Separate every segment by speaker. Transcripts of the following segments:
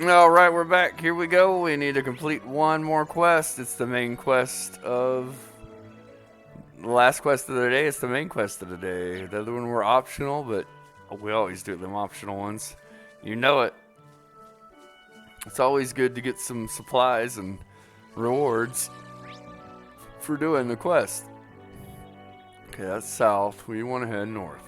Speaker 1: All right, we're back. Here we go. We need to complete one more quest. It's the main quest of the last quest of the day. It's the main quest of the day. The other one were optional, but we always do them optional ones. You know it. It's always good to get some supplies and rewards for doing the quest. Okay, that's south. We want to head north.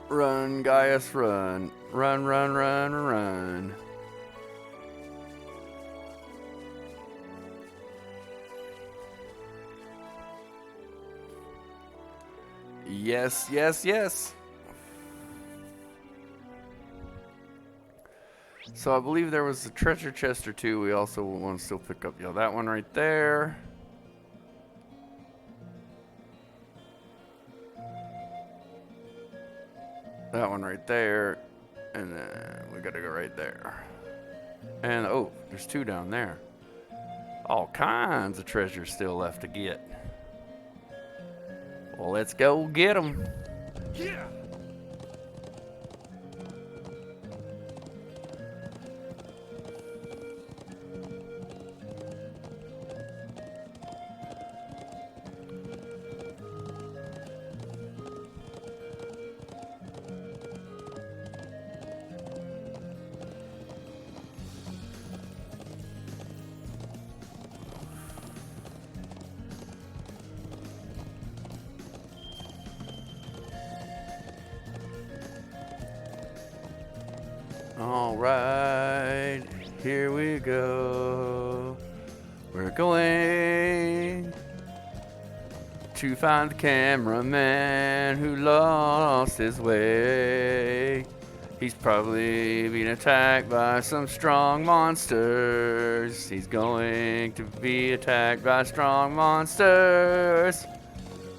Speaker 1: Run, Gaius, run. Run, run, run, run. Yes, yes, yes. So I believe there was a treasure chest or two we also want to still pick up. Yeah, that one right there. That one right there. And then we gotta go right there. And oh, there's two down there. All kinds of treasure still left to get. Well, let's go get them.
Speaker 2: Yeah.
Speaker 1: All right, here we go. We're going to find the cameraman who lost his way. He's probably been attacked by some strong monsters. He's going to be attacked by strong monsters.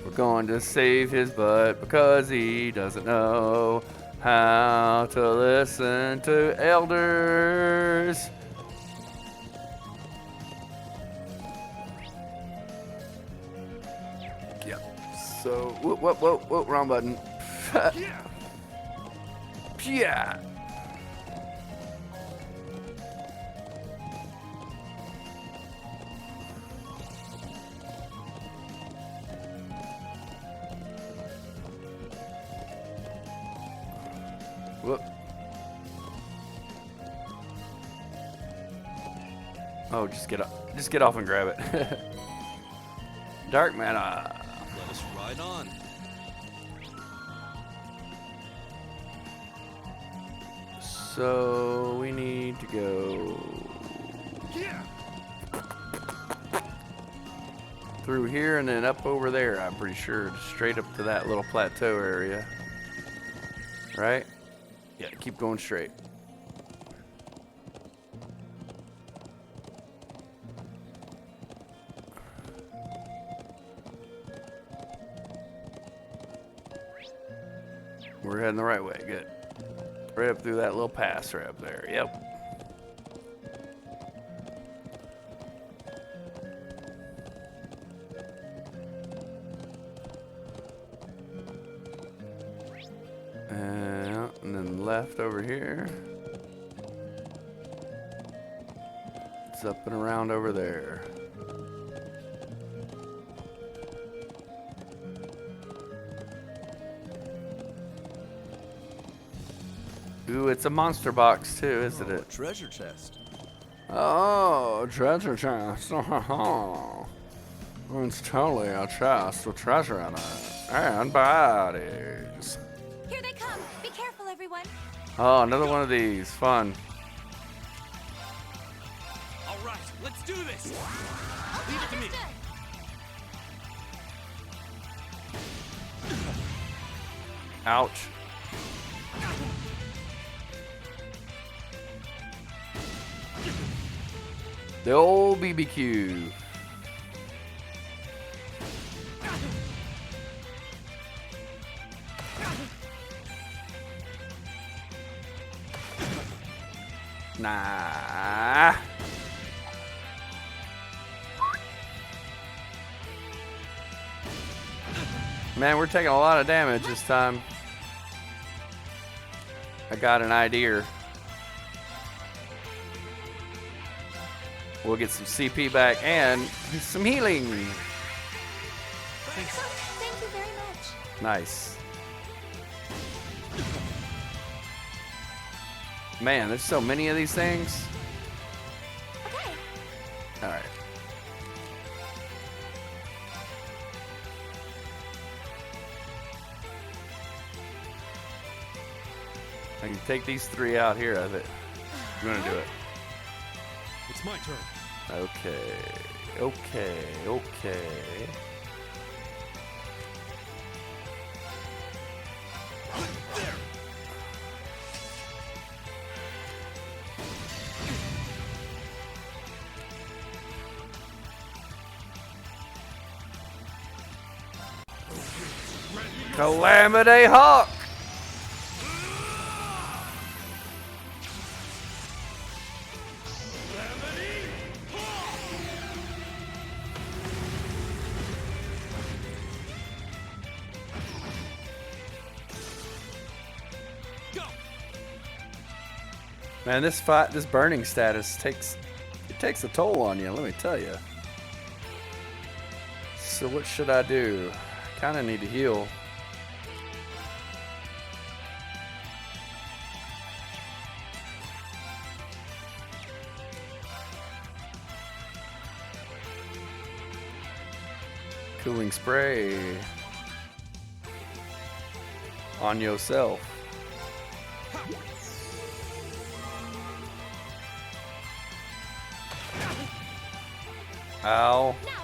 Speaker 1: We're going to save his butt because he doesn't know how to listen to elders. Yep. So, whoa, wrong button.
Speaker 2: Yeah.
Speaker 1: Yeah. Whoop. Oh, just get off and grab it. Dark mana.
Speaker 2: Let us ride on.
Speaker 1: So we need to go
Speaker 2: Yeah.
Speaker 1: through here and then up over there, I'm pretty sure. Straight up to that little plateau area. Right? Yeah, keep going straight. We're heading the right way, good. Right up through that little pass right up there, yep. And then left over here. It's up and around over there. Ooh, it's a monster box too, isn't it?
Speaker 2: Treasure chest.
Speaker 1: Oh, treasure chest. It's totally a chest with treasure in it. And bodies.
Speaker 3: Here they come. Be careful, everyone.
Speaker 1: Oh, another one of these. Fun.
Speaker 2: All right, let's do this. Leave it to me.
Speaker 1: Ouch. The old BBQ. Nah. Man, we're taking a lot of damage this time. I got an idea. We'll get some CP back and some healing.
Speaker 3: Thank you very much.
Speaker 1: Nice. Man, there's so many of these things.
Speaker 3: Okay.
Speaker 1: All right. I can take these three out here of it. You want to do it?
Speaker 2: It's my turn.
Speaker 1: Okay. Okay. Okay.
Speaker 2: There.
Speaker 1: Calamity Hawk!
Speaker 2: Go.
Speaker 1: Man, this burning status takes a toll on you, let me tell you. So what should I do? Kind of need to heal. Cooling spray on yourself. Ow.
Speaker 3: Now.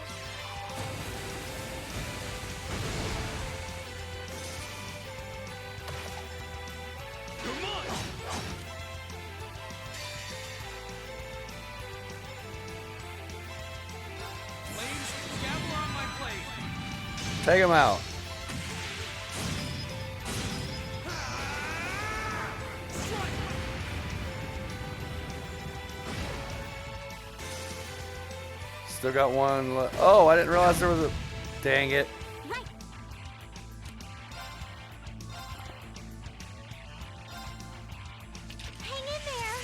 Speaker 2: Come on. Flames, gavel on my blade.
Speaker 1: Take him out. Still got one left. Oh, I didn't realize there was a... Dang it.
Speaker 3: Right. Hang in there.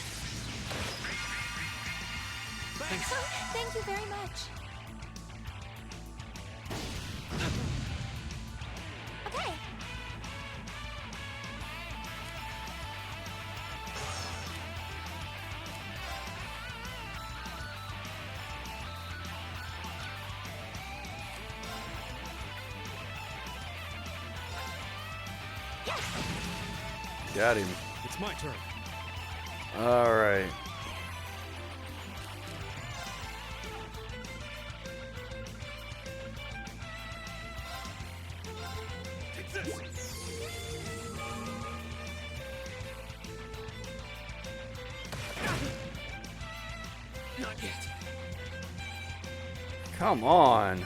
Speaker 2: Thanks.
Speaker 3: Oh, thank you very much. Okay.
Speaker 1: Got him.
Speaker 2: It's my turn.
Speaker 1: All right.
Speaker 2: Take this. Not yet.
Speaker 1: Come on.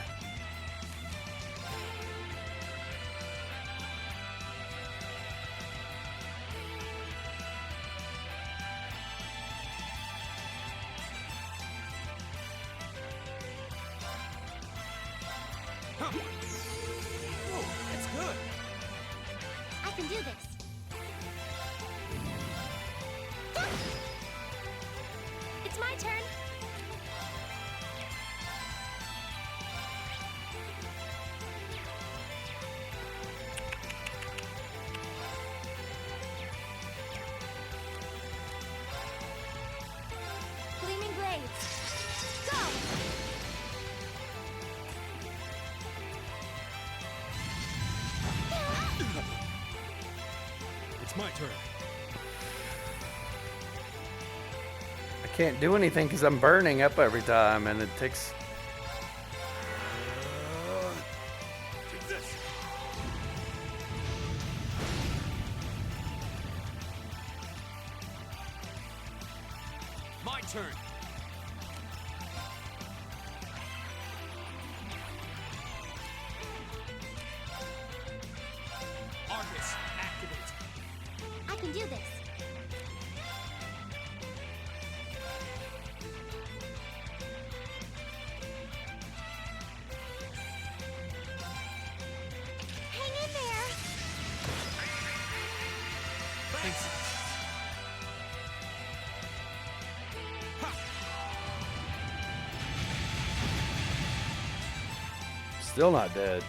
Speaker 2: Huh. Whoa, that's good.
Speaker 3: I can do this. It's my turn. Gleaming blades. Go.
Speaker 2: It's my turn.
Speaker 1: I can't do anything because I'm burning up every time, and it takes...
Speaker 2: Take this. My turn. Arcus, activate.
Speaker 3: I can do this.
Speaker 1: Still not dead.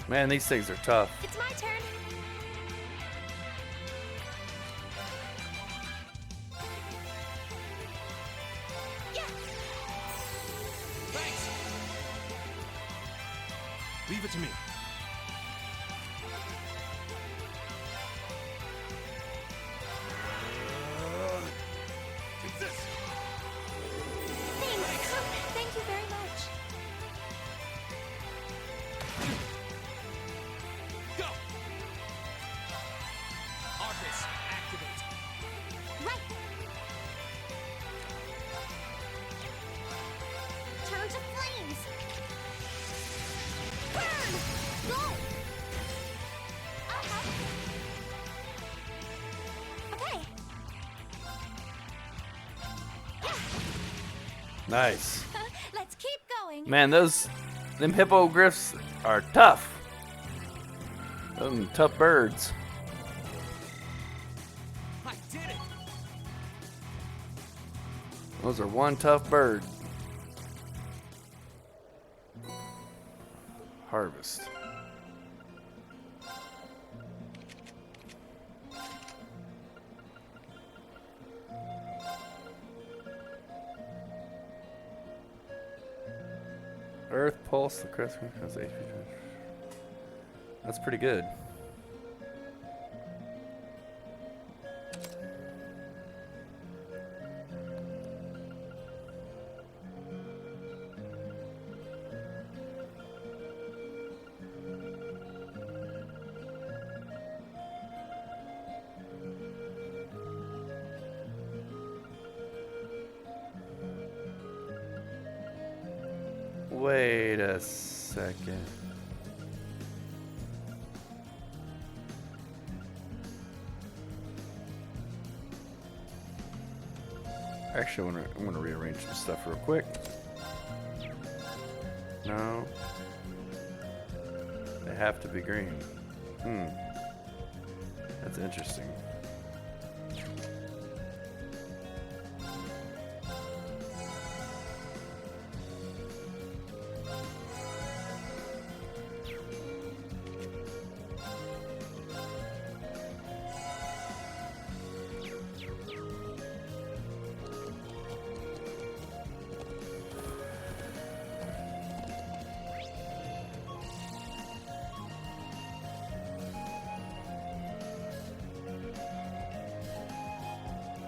Speaker 1: Man, these things are tough.
Speaker 3: It's my turn. Yeah.
Speaker 2: Thanks. Leave it to me. Take this.
Speaker 3: Thanks. Thank you very much.
Speaker 2: Go. Arcus, activate.
Speaker 3: Right. Turn to flames. Burn. Go. I'll help. Okay.
Speaker 1: Nice.
Speaker 3: Let's keep going.
Speaker 1: Man, them hippogriffs are tough. Them tough birds.
Speaker 2: I did it.
Speaker 1: Those are one tough bird. Harvest. Earth pulse, the crest has HP. That's pretty good. Wait a second. Actually, I want to rearrange some stuff real quick. No. They have to be green. That's interesting.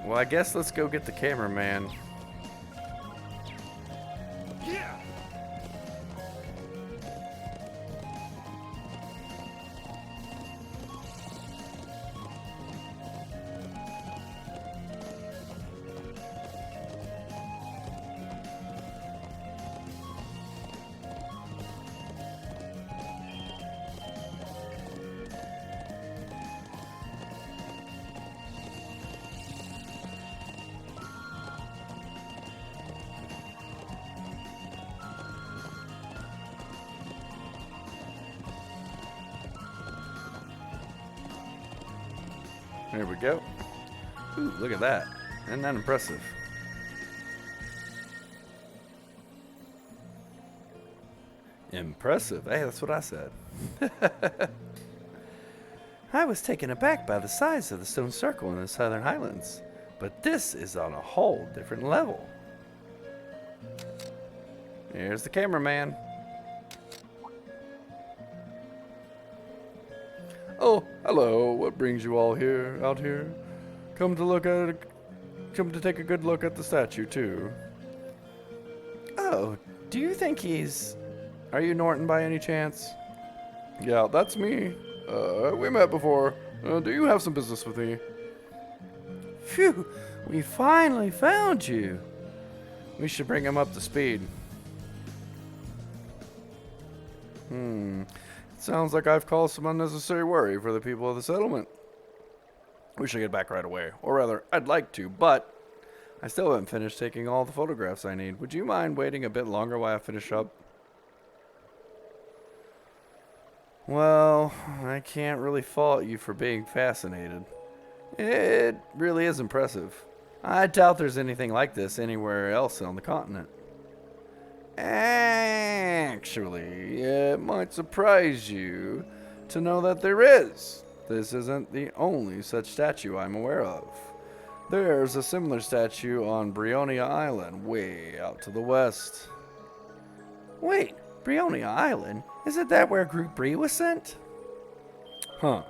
Speaker 1: Well, I guess let's go get the cameraman.
Speaker 2: Yeah.
Speaker 1: There we go. Ooh, look at that. Isn't that impressive? Impressive. Hey, that's what I said. I was taken aback by the size of the stone circle in the Southern Highlands, but this is on a whole different level. Here's the cameraman. Oh, hello. What brings you all out here? Come to take a good look at the statue too. Oh, do you think are you Norton by any chance? Yeah, that's me. We met before. Do you have some business with me? Phew, we finally found you. We should bring him up to speed. Sounds like I've caused some unnecessary worry for the people of the settlement. We should get back right away. Or rather, I'd like to, but I still haven't finished taking all the photographs I need. Would you mind waiting a bit longer while I finish up? Well, I can't really fault you for being fascinated. It really is impressive. I doubt there's anything like this anywhere else on the continent. Actually, it might surprise you to know that there is. This isn't the only such statue I'm aware of. There's a similar statue on Brionia Island, way out to the west. Wait, Brionia Island? Isn't that where Group Bree was sent? Huh.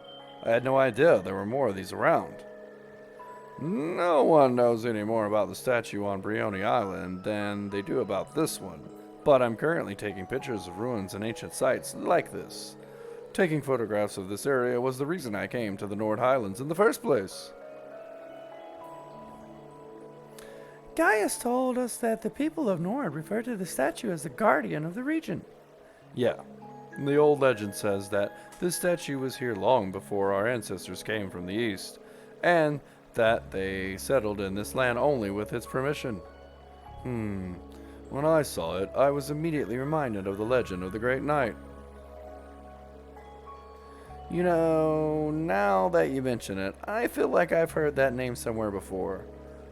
Speaker 1: I had no idea there were more of these around. No one knows any more about the statue on Brionia Island than they do about this one, but I'm currently taking pictures of ruins and ancient sites like this. Taking photographs of this area was the reason I came to the Nord Highlands in the first place. Gaius told us that the people of Nord refer to the statue as the guardian of the region. Yeah, the old legend says that this statue was here long before our ancestors came from the east, and that they settled in this land only with its permission. When I saw it, I was immediately reminded of the legend of the Great Knight. You know, now that you mention it, I feel like I've heard that name somewhere before.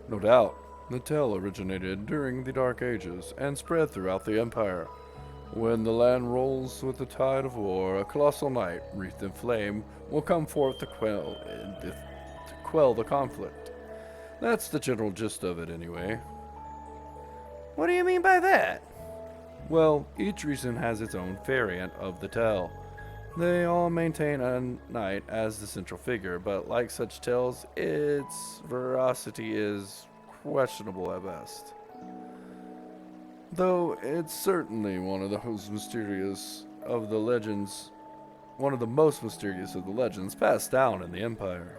Speaker 1: No doubt. The tale originated during the Dark Ages and spread throughout the Empire. When the land rolls with the tide of war, a colossal knight, wreathed in flame, will come forth to quell the conflict. That's the general gist of it, anyway. What do you mean by that? Well, each region has its own variant of the tale. They all maintain a knight as the central figure, but like such tales, its veracity is questionable at best. Though it's certainly one of the most mysterious of the legends passed down in the Empire.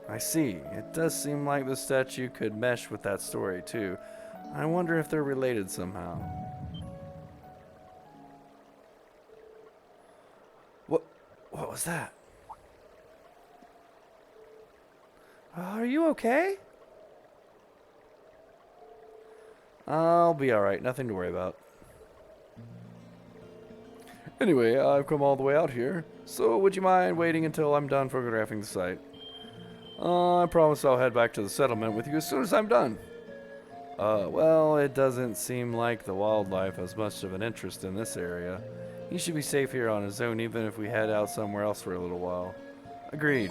Speaker 1: I see. It does seem like the statue could mesh with that story too. I wonder if they're related somehow. What was that? Are you okay? I'll be alright, nothing to worry about. Anyway, I've come all the way out here, so would you mind waiting until I'm done photographing the site? I promise I'll head back to the settlement with you as soon as I'm done. Well, it doesn't seem like the wildlife has much of an interest in this area. He should be safe here on his own even if we head out somewhere else for a little while. Agreed.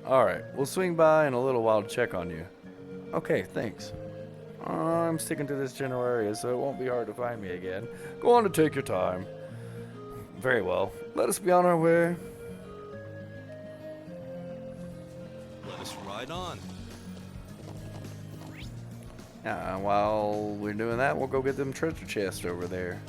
Speaker 1: Alright, we'll swing by in a little while to check on you. Okay, thanks. I'm sticking to this general area, so it won't be hard to find me again. Go on and take your time. Very well. Let us be on our way.
Speaker 2: Let us ride on.
Speaker 1: While we're doing that, we'll go get them treasure chests over there.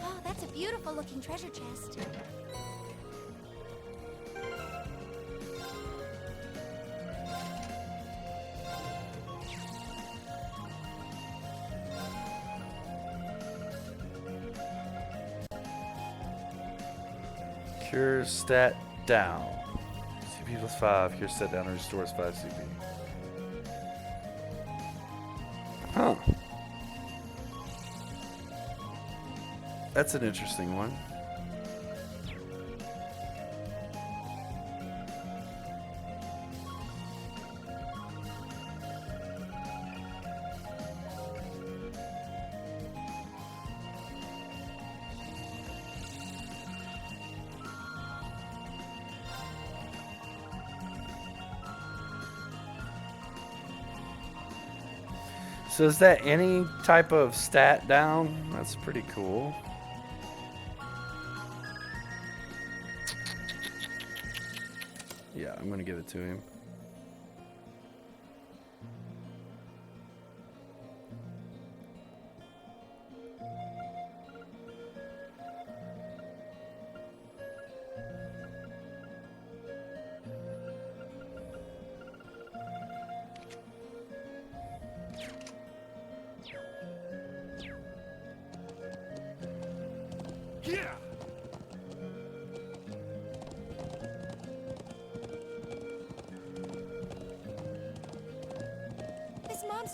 Speaker 3: Oh, that's a beautiful looking treasure chest.
Speaker 1: Cure stat down. CP plus 5. Cure stat down and restores 5 CP. Huh. That's an interesting one. So is that any type of stat down? That's pretty cool. Yeah, I'm gonna give it to him.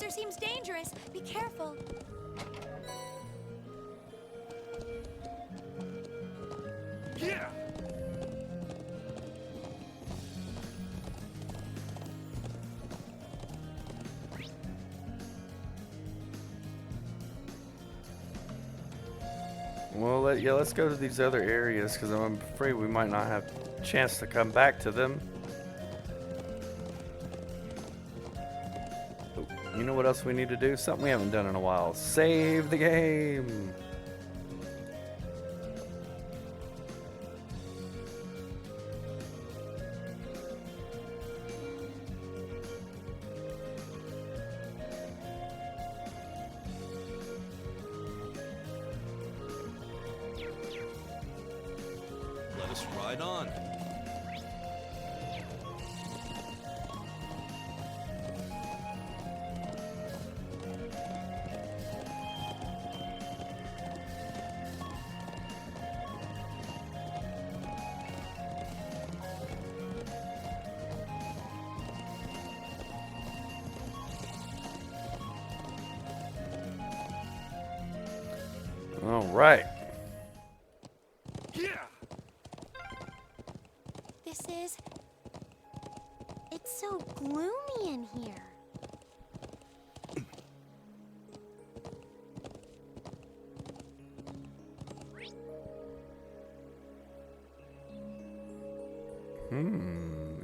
Speaker 3: monster seems dangerous. Be careful.
Speaker 2: Yeah.
Speaker 1: Well, yeah, let's go to these other areas because I'm afraid we might not have a chance to come back to them. Oh, you know what else we need to do? Something we haven't done in a while. Save the game.
Speaker 2: Let us ride on.
Speaker 1: All right.
Speaker 2: Yeah.
Speaker 3: This is... It's so gloomy in here.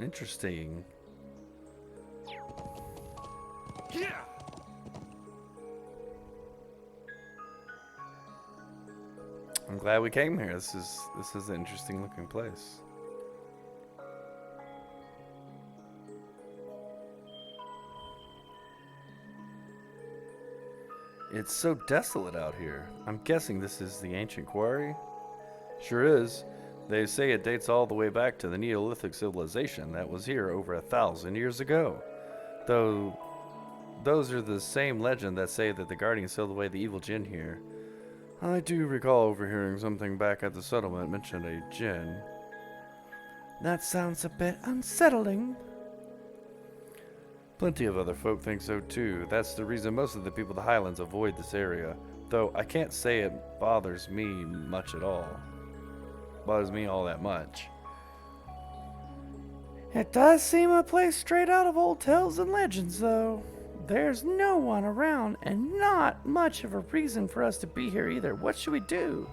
Speaker 1: Interesting.
Speaker 2: Yeah.
Speaker 1: I'm glad we came here. This is an interesting looking place. It's so desolate out here. I'm guessing this is the ancient quarry? Sure is. They say it dates all the way back to the Neolithic civilization that was here over 1,000 years ago. Though those are the same legend that say that the Guardians sealed away the evil Jinn here. I do recall overhearing something back at the settlement mention a Jinn. That sounds a bit unsettling. Plenty of other folk think so too. That's the reason most of the people of the Highlands avoid this area. Though I can't say it bothers me much at all. Bothers me all that much. It does seem a place straight out of old tales and legends, though. There's no one around, and not much of a reason for us to be here either. What should we do?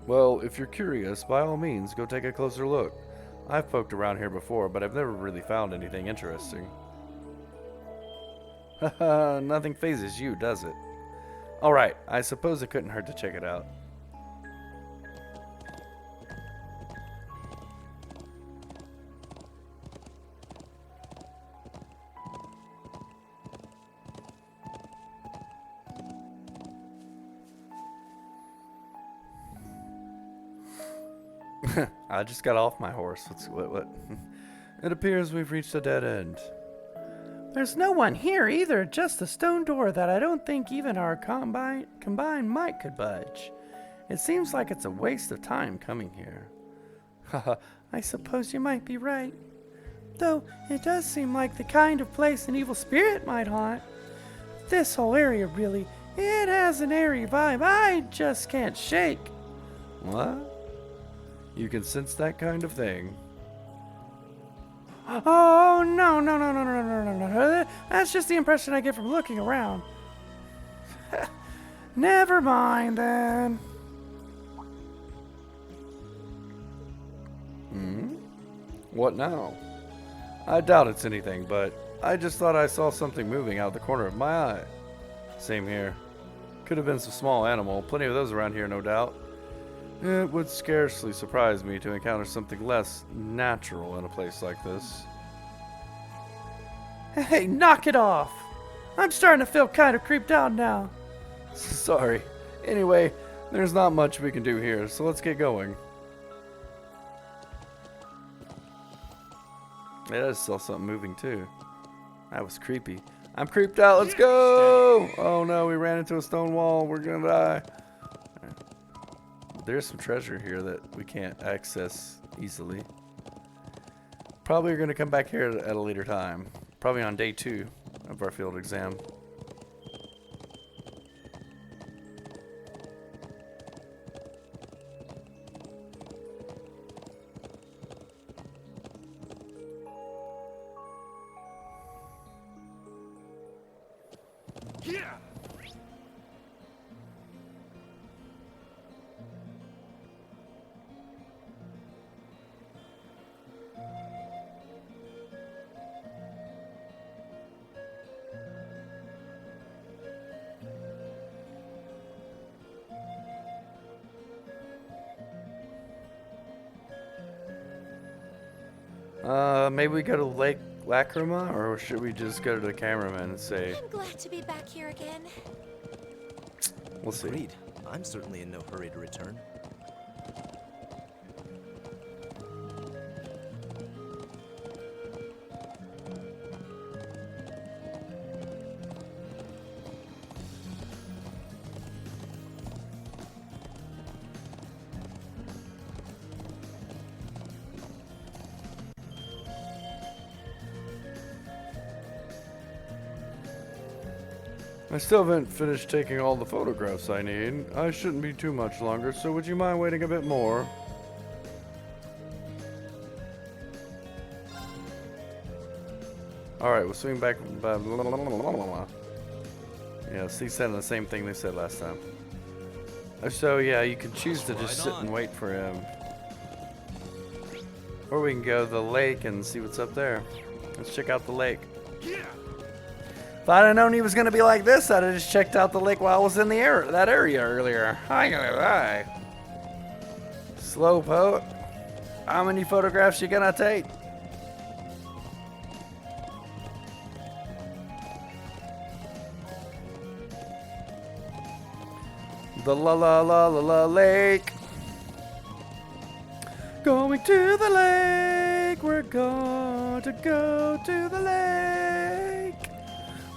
Speaker 1: Well, if you're curious, by all means, go take a closer look. I've poked around here before, but I've never really found anything interesting. Haha, nothing phases you, does it? Alright, I suppose it couldn't hurt to check it out. I just got off my horse. What? It appears we've reached a dead end. There's no one here either, just a stone door that I don't think even our combined might could budge. It seems like it's a waste of time coming here. Haha, I suppose you might be right. Though, it does seem like the kind of place an evil spirit might haunt. This whole area really, it has an airy vibe I just can't shake. What? You can sense that kind of thing. Oh, no. That's just the impression I get from looking around. Never mind, then. What now? I doubt it's anything, but I just thought I saw something moving out the corner of my eye. Same here. Could have been some small animal. Plenty of those around here, no doubt. It would scarcely surprise me to encounter something less natural in a place like this. Hey, knock it off! I'm starting to feel kind of creeped out now. Sorry. Anyway, there's not much we can do here, so let's get going. Yeah, I just saw something moving too. That was creepy. I'm creeped out, let's go! Oh no, we ran into a stone wall, we're gonna die. There's some treasure here that we can't access easily. Probably are going to come back here at a later time. Probably on day 2 of our field exam.
Speaker 2: Yeah.
Speaker 1: Maybe we go to Lake Lacrima, or should we just go to the cameraman and say,
Speaker 3: I'm glad to be back here again.
Speaker 1: we'll see.
Speaker 4: Agreed. I'm certainly in no hurry to return.
Speaker 1: I still haven't finished taking all the photographs I need. I shouldn't be too much longer, so would you mind waiting a bit more? Alright, we'll swing back. Yeah, see, saying the same thing they said last time. So, yeah, you can choose to just sit and wait for him. Or we can go to the lake and see what's up there. Let's check out the lake.
Speaker 2: Yeah.
Speaker 1: If I'd have known he was going to be like this, I'd have just checked out the lake while I was in the that area earlier. I ain't gonna lie. Slowpoke, how many photographs you gonna take? The la la la la la lake. Going to the lake. We're going to go to the lake.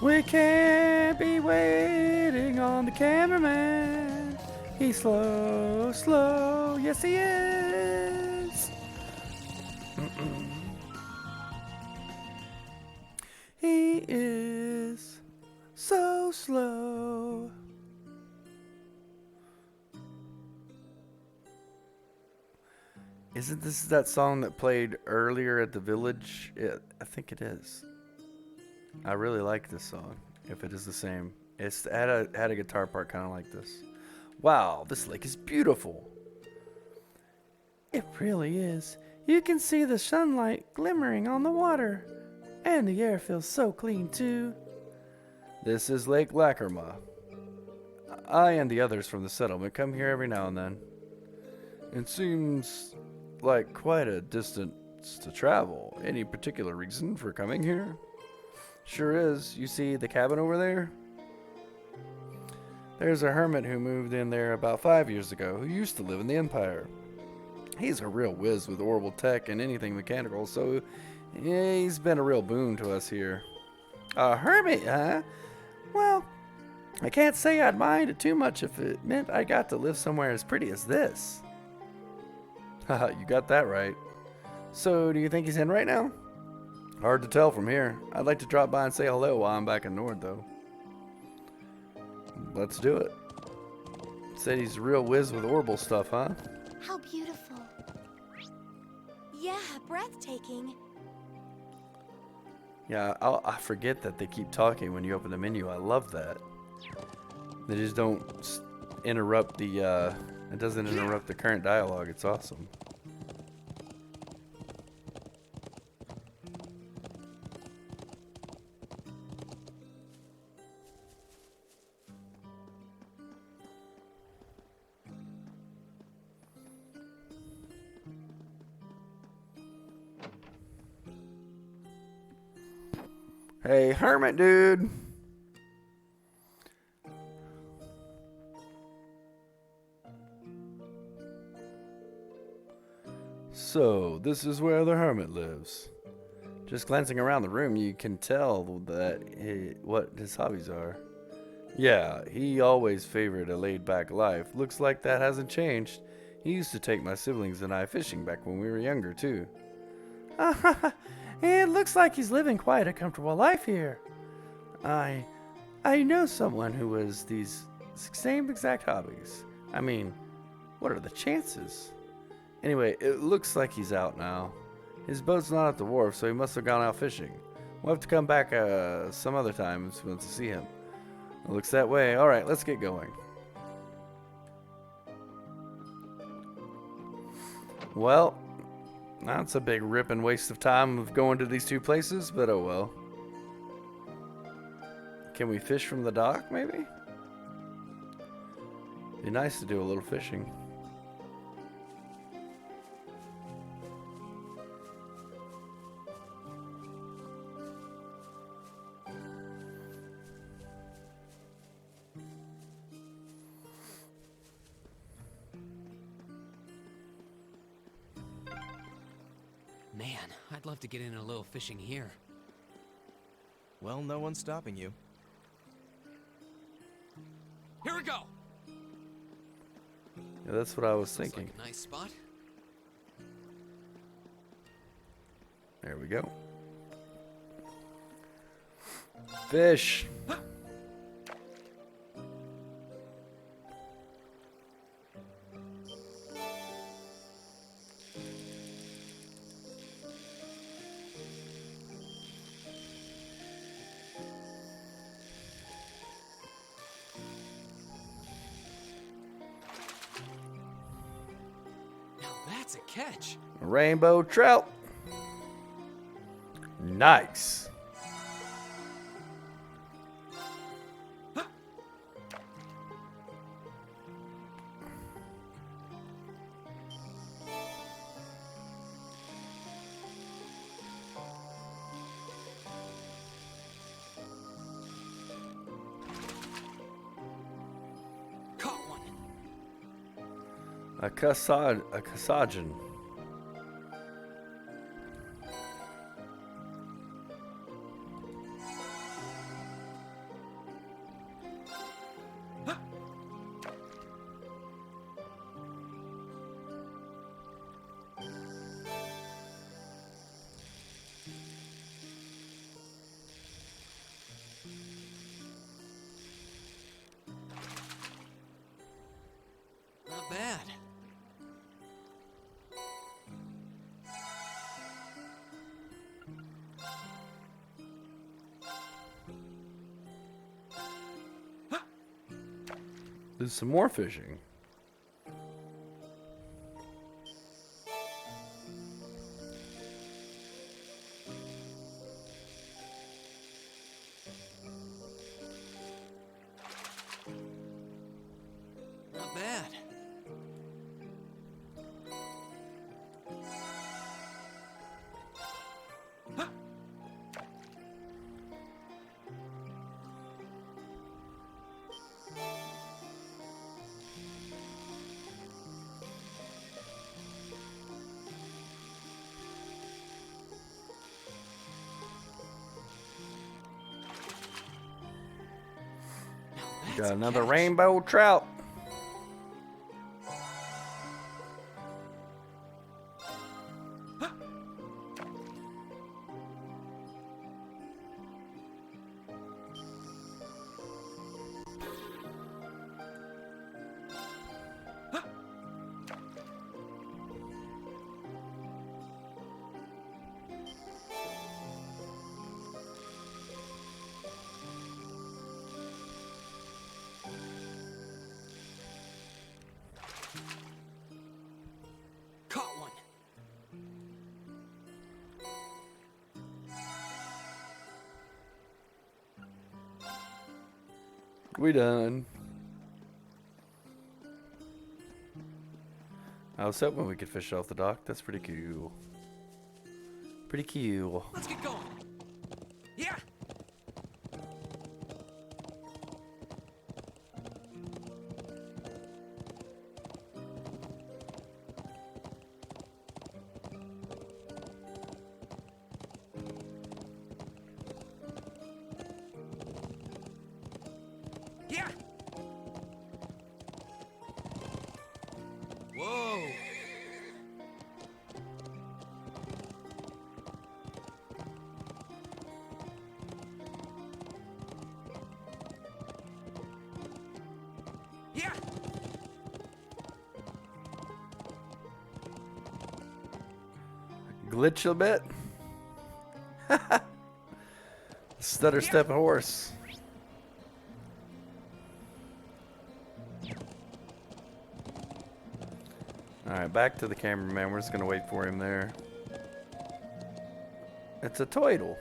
Speaker 1: We can't be waiting on the cameraman. He's slow, slow. Yes, he is. He is so slow. Isn't this that song that played earlier at the village? I think it is. I really like this song. If it is the same, it's had a guitar part kind of like this. Wow, this lake is beautiful. It really is. You can see the sunlight glimmering on the water, and the air feels so clean too. This is Lake Lacrima. I and the others from the settlement come here every now and then. It seems like quite a distance to travel. Any particular reason for coming here? Sure is. You see the cabin over there? There's a hermit who moved in there about 5 years ago who used to live in the Empire. He's a real whiz with orbital tech and anything mechanical, so yeah, he's been a real boon to us here. A hermit, huh? Well, I can't say I'd mind it too much if it meant I got to live somewhere as pretty as this. Haha, you got that right. So, do you think he's in right now? Hard to tell from here. I'd like to drop by and say hello while I'm back in Nord, though. Let's do it. Said he's a real whiz with orbital stuff, huh?
Speaker 3: How beautiful. Yeah, breathtaking.
Speaker 1: Yeah, I forget that they keep talking when you open the menu. I love that. They just don't interrupt the, it doesn't interrupt the current dialogue. It's awesome. Hey, hermit dude. So, this is where the hermit lives. Just glancing around the room, you can tell that what his hobbies are. Yeah, he always favored a laid-back life. Looks like that hasn't changed. He used to take my siblings and I fishing back when we were younger, too. It looks like he's living quite a comfortable life here. I know someone who has these same exact hobbies. I mean, what are the chances? Anyway, it looks like he's out now. His boat's not at the wharf, so he must have gone out fishing. We'll have to come back some other time to see him. It looks that way. All right, let's get going. Well, that's a big rip and waste of time of going to these two places, but oh well. Can we fish from the dock, maybe? Be nice to do a little fishing.
Speaker 2: Man, I'd love to get in a little fishing here.
Speaker 4: Well, no one's stopping you.
Speaker 2: Here we go.
Speaker 1: Yeah, that's what I was
Speaker 2: Looks
Speaker 1: thinking.
Speaker 2: like a nice spot.
Speaker 1: There we go. Fish.
Speaker 2: Now that's a catch.
Speaker 1: Rainbow trout. Nice.
Speaker 2: Caught one.
Speaker 1: A Casajan.
Speaker 2: Not bad.
Speaker 1: Do some more fishing.
Speaker 2: Not bad. Now that's
Speaker 1: Got
Speaker 2: a
Speaker 1: another
Speaker 2: catch.
Speaker 1: rainbow trout.
Speaker 2: Caught one.
Speaker 1: We done. I was hoping we could fish off the dock. That's pretty cool. Pretty cool.
Speaker 2: Let's get going. Yeah. Yeah. Whoa. Yeah.
Speaker 1: Glitch a bit. Stutter step horse. Alright, back to the cameraman. We're just gonna wait for him there. It's a turtle.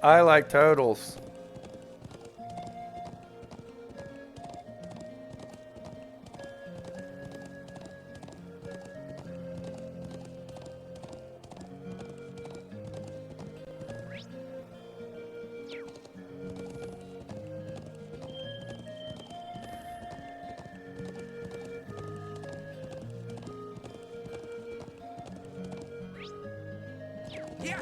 Speaker 1: I like turtles.
Speaker 2: Yeah.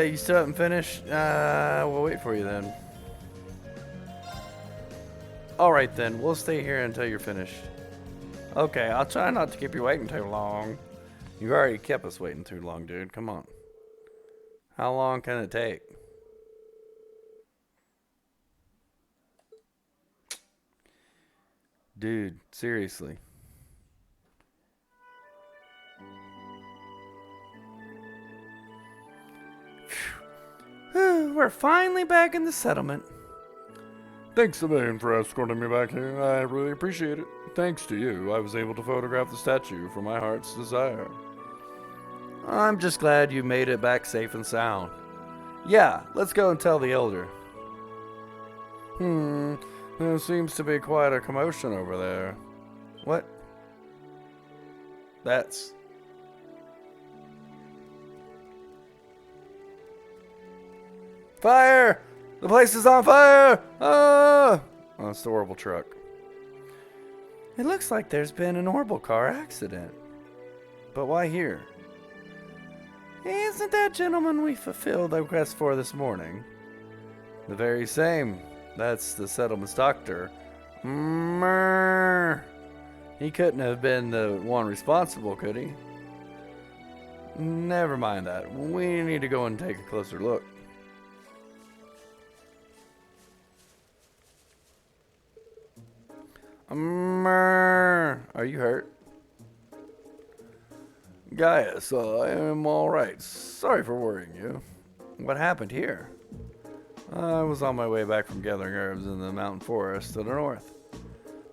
Speaker 1: You still haven't finished? We'll wait for you then. Alright then, we'll stay here until you're finished. Okay, I'll try not to keep you waiting too long. You already kept us waiting too long, dude. Come on. How long can it take? Dude, seriously. Phew. We're finally back in the settlement. Thanks a million for escorting me back here. I really appreciate it. Thanks to you, I was able to photograph the statue for my heart's desire. I'm just glad you made it back safe and sound. Yeah, let's go and tell the elder. There seems to be quite a commotion over there. What? That's... Fire! The place is on fire! Ah! Oh, it's the Orbital truck. It looks like there's been an Orbital car accident. But why here? Isn't that gentleman we fulfilled the request for this morning? The very same. That's the settlement's doctor. He couldn't have been the one responsible, could he? Never mind that. We need to go and take a closer look. Are you hurt? Gaius, I am alright. Sorry for worrying you. What happened here? I was on my way back from gathering herbs in the mountain forest to the north,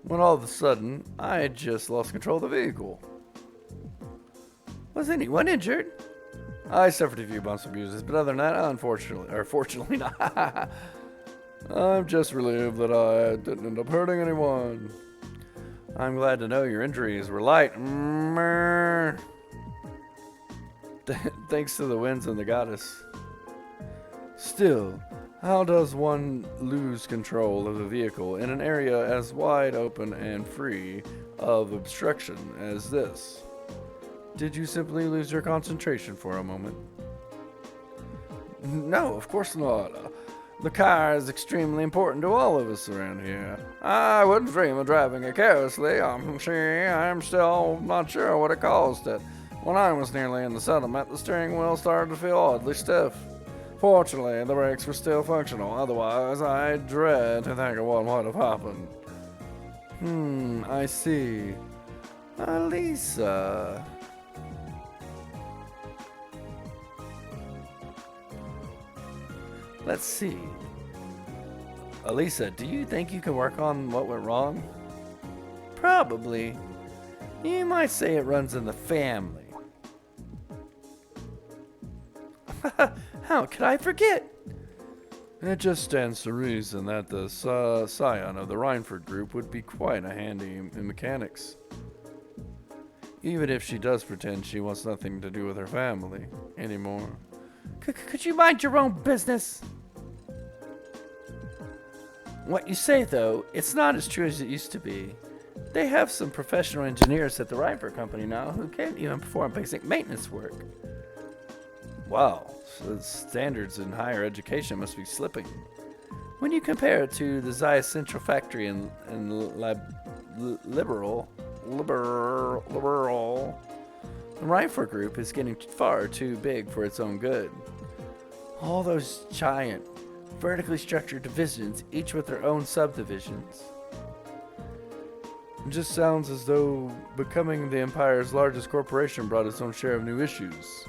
Speaker 1: when all of a sudden, I had just lost control of the vehicle. Was anyone injured? I suffered a few bumps and bruises, but other than that, fortunately not. I'm just relieved that I didn't end up hurting anyone. I'm glad to know your injuries were light. Thanks to the winds and the goddess. Still, how does one lose control of the vehicle in an area as wide open and free of obstruction as this? Did you simply lose your concentration for a moment? No, of course not. The car is extremely important to all of us around here. I wouldn't dream of driving it carelessly. I'm still not sure what it caused it. When I was nearly in the settlement, the steering wheel started to feel oddly stiff. Fortunately, the brakes were still functional. Otherwise, I dread to think of what might have happened. I see. Alisa. Let's see. Alisa, do you think you can work on what went wrong? Probably. You might say it runs in the family. How could I forget? It just stands to reason that the scion of the Reinford group would be quite a handy in mechanics. Even if she does pretend she wants nothing to do with her family anymore. Could you mind your own business? What you say, though, it's not as true as it used to be. They have some professional engineers at the Reinford company now who can't even perform basic maintenance work. Wow, so the standards in higher education must be slipping. When you compare it to the Zaya Central Factory in Liberal, the Reinford Group is getting far too big for its own good. All those giant, vertically structured divisions, each with their own subdivisions. It just sounds as though becoming the Empire's largest corporation brought its own share of new issues.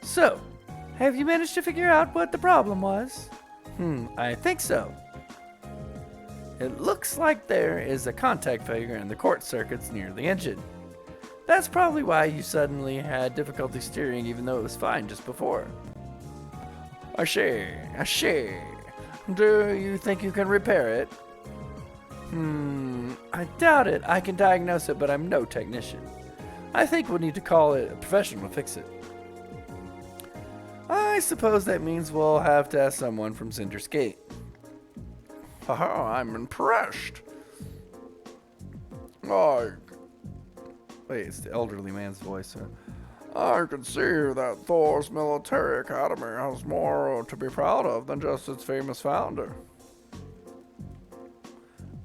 Speaker 1: So, have you managed to figure out what the problem was? I think so. It looks like there is a contact failure in the quartz circuits near the engine. That's probably why you suddenly had difficulty steering even though it was fine just before. I see. Do you think you can repair it? I doubt it. I can diagnose it, but I'm no technician. I think we'll need to call it a professional to fix it. I suppose that means we'll have to ask someone from Cinder's Gate. Haha, I'm impressed. Wait, it's the elderly man's voice. I can see that Thor's military academy has more to be proud of than just its famous founder.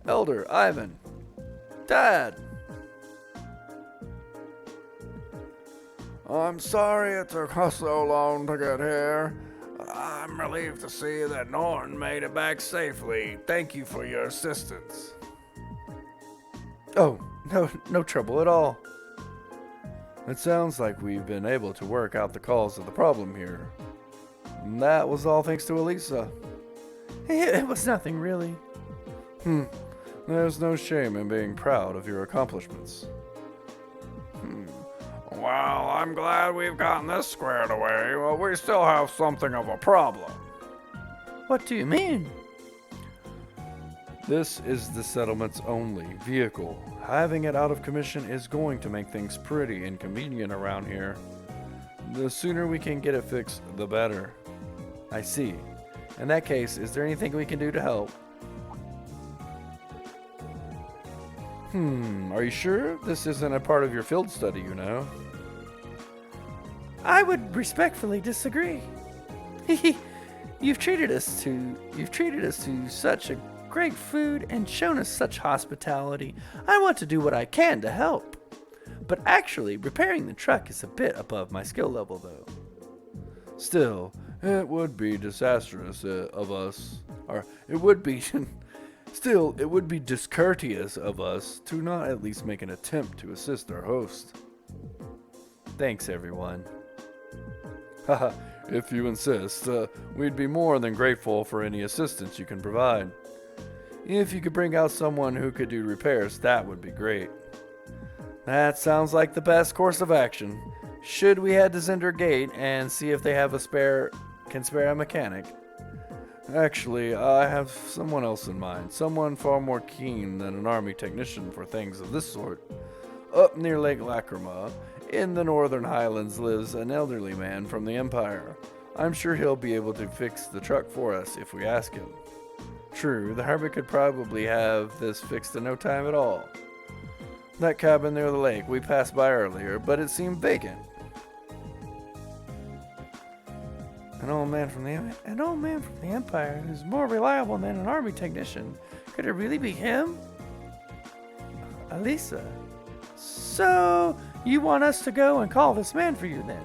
Speaker 1: Elder, Ivan. Dad. I'm sorry it took us so long to get here. I'm relieved to see that Norton made it back safely. Thank you for your assistance. Oh, no trouble at all. It sounds like we've been able to work out the cause of the problem here. And that was all thanks to Elisa. It was nothing, really. There's no shame in being proud of your accomplishments. Well, I'm glad we've gotten this squared away, but we still have something of a problem. What do you mean? This is the settlement's only vehicle. Having it out of commission is going to make things pretty inconvenient around here. The sooner we can get it fixed, the better. I see. In that case, is there anything we can do to help? Are you sure this isn't a part of your field study, you know? I would respectfully disagree. You've treated us to such a great food and shown us such hospitality. I want to do what I can to help. But actually, repairing the truck is a bit above my skill level, though. Still, it would be disastrous of us, or it would be... Still, it would be discourteous of us to not at least make an attempt to assist our host. Thanks, everyone. Haha, if you insist, we'd be more than grateful for any assistance you can provide. If you could bring out someone who could do repairs, that would be great. That sounds like the best course of action. Should we head to Cinder Gate and see if they have can spare a mechanic? Actually, I have someone else in mind. Someone far more keen than an army technician for things of this sort. Up near Lake Lacrima, in the northern highlands, lives an elderly man from the Empire. I'm sure he'll be able to fix the truck for us if we ask him. True, the harbor could probably have this fixed in no time at all. That cabin near the lake we passed by earlier, but it seemed vacant. An old man from the Empire who's more reliable than an army technician. Could it really be him? Elisa. So, you want us to go and call this man for you then?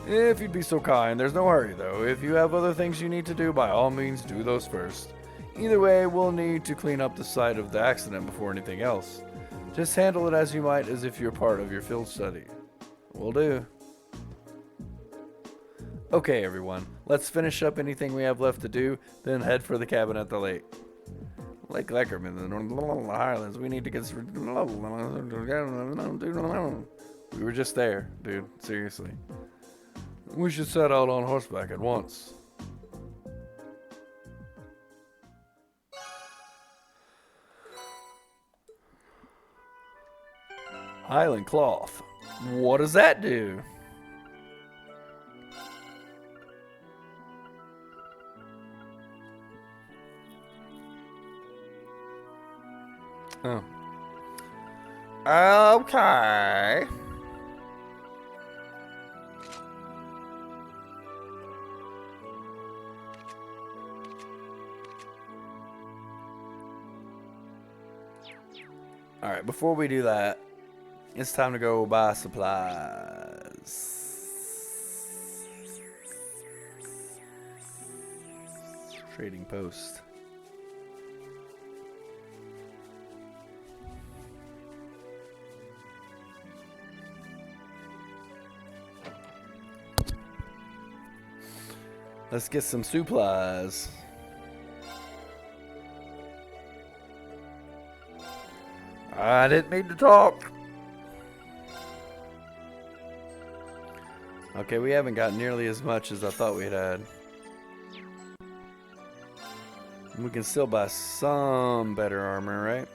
Speaker 1: If you'd be so kind. There's no hurry though. If you have other things you need to do, by all means do those first. Either way, we'll need to clean up the site of the accident before anything else. Just handle it as you might as if you're part of your field study. Will do. Okay, everyone, let's finish up anything we have left to do, then head for the cabin at the lake. Lake Leckerman, the Northern Highlands. We need to get... We were just there, dude. Seriously. We should set out on horseback at once. Highland cloth. What does that do? Oh. Okay. Alright, before we do that, it's time to go buy supplies. Trading post. Let's get some supplies. I didn't mean to talk. Okay, we haven't got nearly as much as I thought we'd had. We can still buy some better armor, right?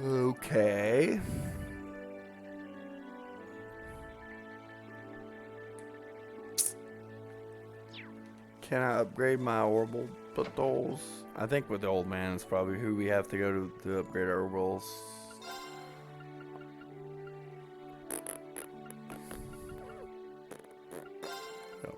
Speaker 1: Okay. Can I upgrade my orbitals? I think with the old man is probably who we have to go to upgrade our orbitals. Yep.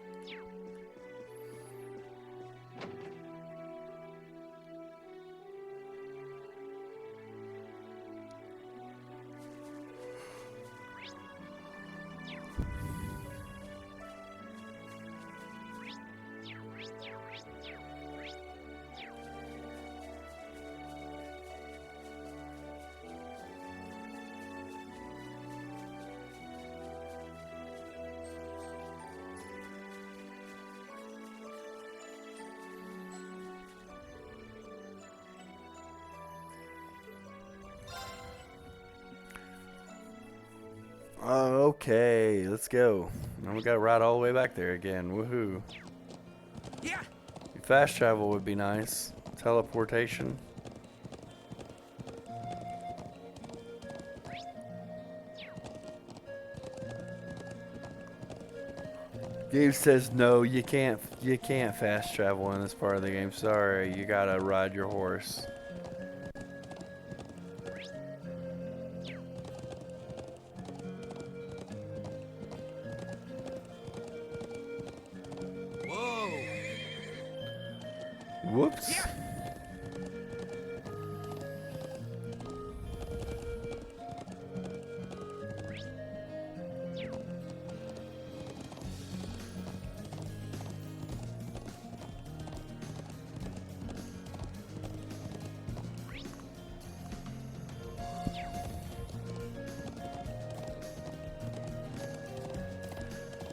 Speaker 1: Okay, let's go. Now we gotta ride all the way back there again. Woohoo.
Speaker 2: Yeah.
Speaker 1: Fast travel would be nice. Teleportation. Game says no, you can't fast travel in this part of the game. Sorry, you gotta ride your horse. Whoops.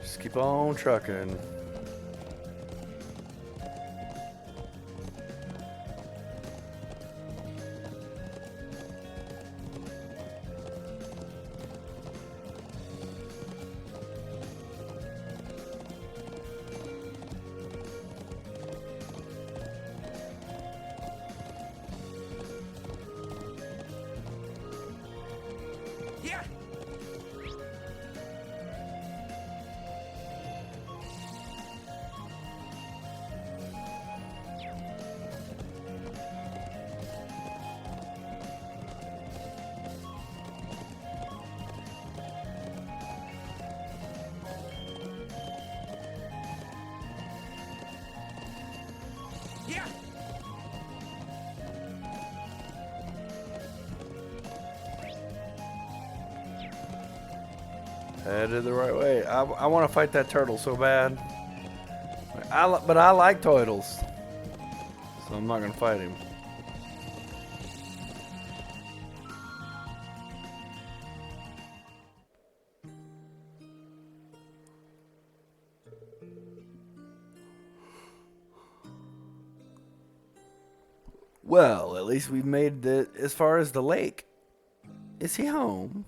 Speaker 1: Just keep on trucking.
Speaker 2: Yeah. Yeah.
Speaker 1: Headed the right way. I want to fight that turtle so bad. But I like turtles, so I'm not gonna fight him. Well, at least we've made it as far as the lake. Is he home?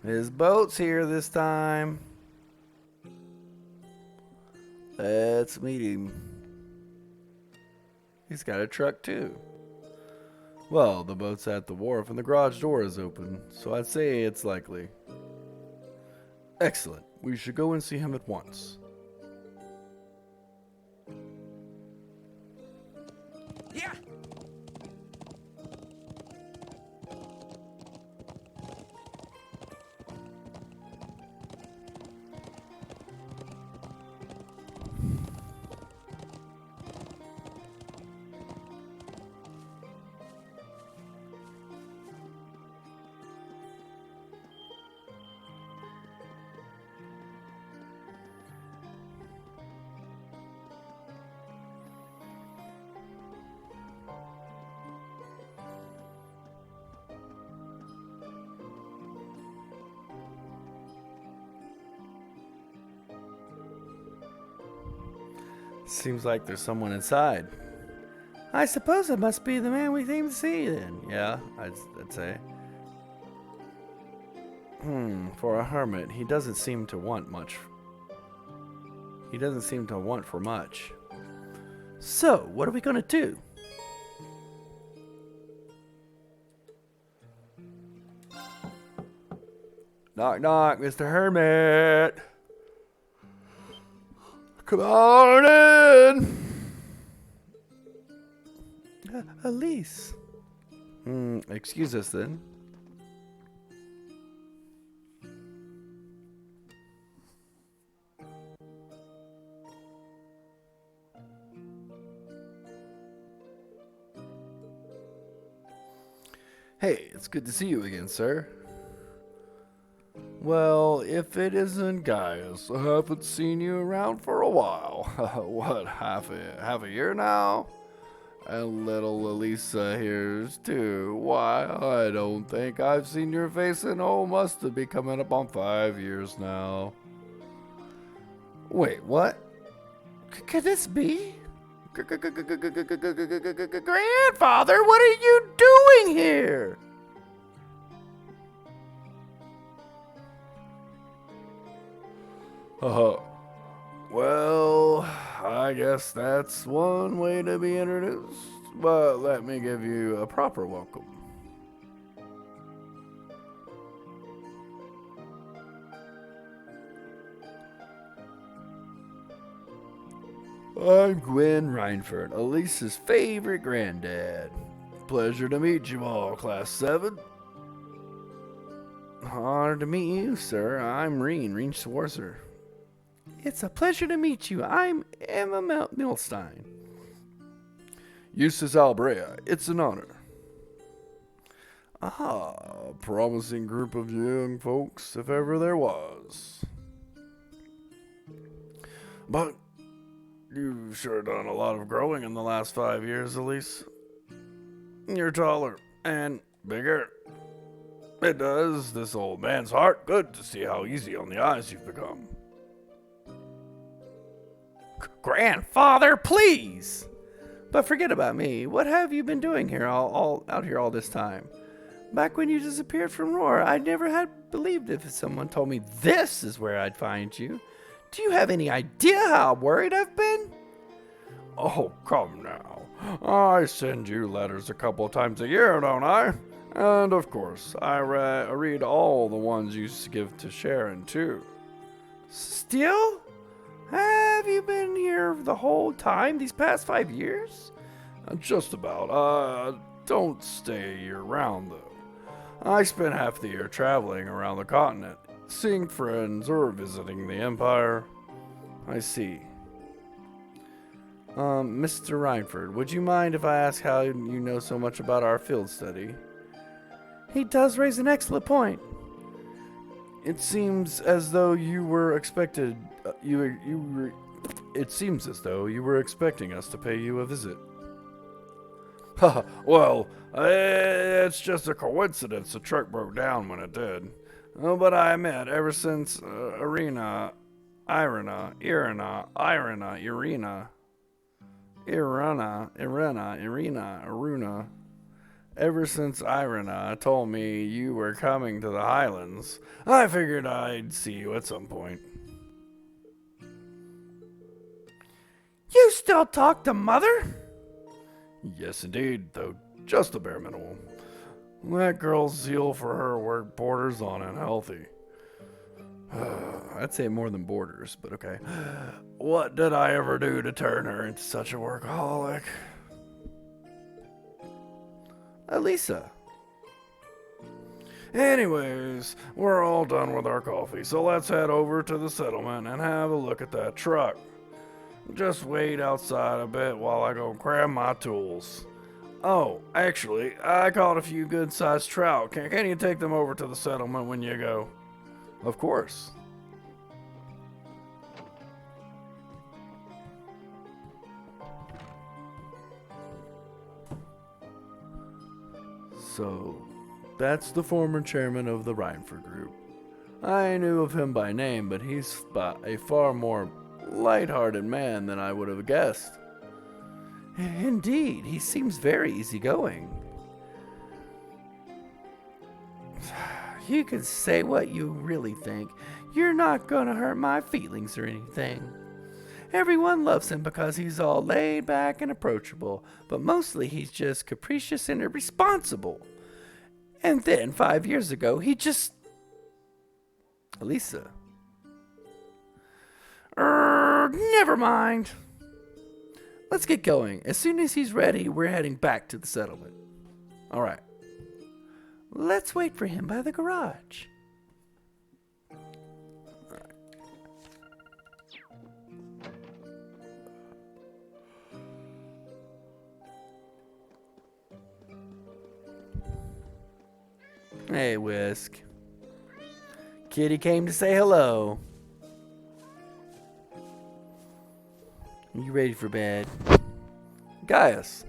Speaker 1: His boat's here this time. Let's meet him. He's got a truck too. Well, the boat's at the wharf and the garage door is open, so I'd say it's likely. Excellent. We should go and see him at once.
Speaker 2: Yeah.
Speaker 1: Seems like there's someone inside. I suppose it must be the man we came to see then. Yeah, I'd say. For a hermit, he doesn't seem to want much. He doesn't seem to want for much. So, what are we gonna do? Knock, knock, Mr. Hermit. Come on in. Elise. Excuse us then. Hey, it's good to see you again, sir. Well, if it isn't Gaius, I haven't seen you around for a while. What, half a year now? And little Elisa here's too. Why, I don't think I've seen your face in, must have been coming up on 5 years now. Wait, what? Could this be? Grandfather, what are you doing here? Well, I guess that's one way to be introduced, but let me give you a proper welcome. I'm Gwen Reinford, Elisa's favorite granddad. Pleasure to meet you all, Class 7. Honored to meet you, sir. I'm Reen Schwarzer. It's a pleasure to meet you. I'm Emma Milstein. Eustace Albrea. It's an honor. A promising group of young folks, if ever there was. But you've sure done a lot of growing in the last 5 years, Elise. You're taller and bigger. It does this old man's heart good to see how easy on the eyes you've become. Grandfather, please! But forget about me. What have you been doing here all out here all this time? Back when you disappeared from Roar, I never had believed if someone told me this is where I'd find you. Do you have any idea how worried I've been? Oh, come now. I send you letters a couple of times a year, don't I? And of course, I read all the ones you give to Sharon, too. Still? Have you been here the whole time, these past 5 years? Just about. Don't stay year-round, though. I spend half the year traveling around the continent, seeing friends or visiting the Empire. I see. Mr. Reinford, would you mind if I ask how you know so much about our field study? He does raise an excellent point. It seems as though you were expected. It seems as though you were expecting us to pay you a visit. Well, it's just a coincidence the truck broke down when it did. But I admit, ever since Irina, Aruna. Ever since Irina told me you were coming to the Highlands, I figured I'd see you at some point. You still talk to Mother? Yes, indeed, though just the bare minimum. That girl's zeal for her work borders on unhealthy. I'd say more than borders, but okay. What did I ever do to turn her into such a workaholic? Elisa. Anyways, we're all done with our coffee, so let's head over to the settlement and have a look at that truck. Just wait outside a bit while I go grab my tools. Oh, actually, I caught a few good-sized trout. Can you take them over to the settlement when you go? Of course. So, that's the former chairman of the Rhineford Group. I knew of him by name, but he's a far more light-hearted man than I would have guessed. Indeed, he seems very easygoing. You can say what you really think. You're not gonna hurt my feelings or anything. Everyone loves him because he's all laid back and approachable, but mostly he's just capricious and irresponsible. And then 5 years ago, he just... Elisa. Never mind. Let's get going. As soon as he's ready, we're heading back to the settlement. All right. Let's wait for him by the garage. Hey, Whisk. Kitty came to say hello. You ready for bed? Gaius,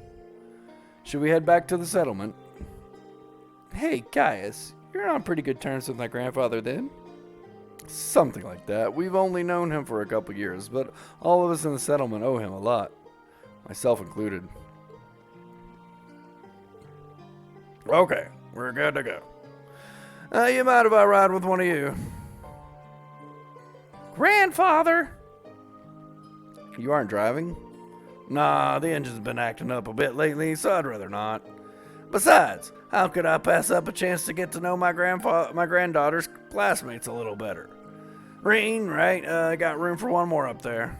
Speaker 1: should we head back to the settlement? Hey, Gaius, you're on pretty good terms with my grandfather then? Something like that. We've only known him for a couple years, but all of us in the settlement owe him a lot. Myself included. Okay, we're good to go. You mind if I ride with one of you? Grandfather! You aren't driving? Nah, the engine's been acting up a bit lately, so I'd rather not. Besides, how could I pass up a chance to get to know my granddaughter's classmates a little better? Reen, right? I got room for one more up there.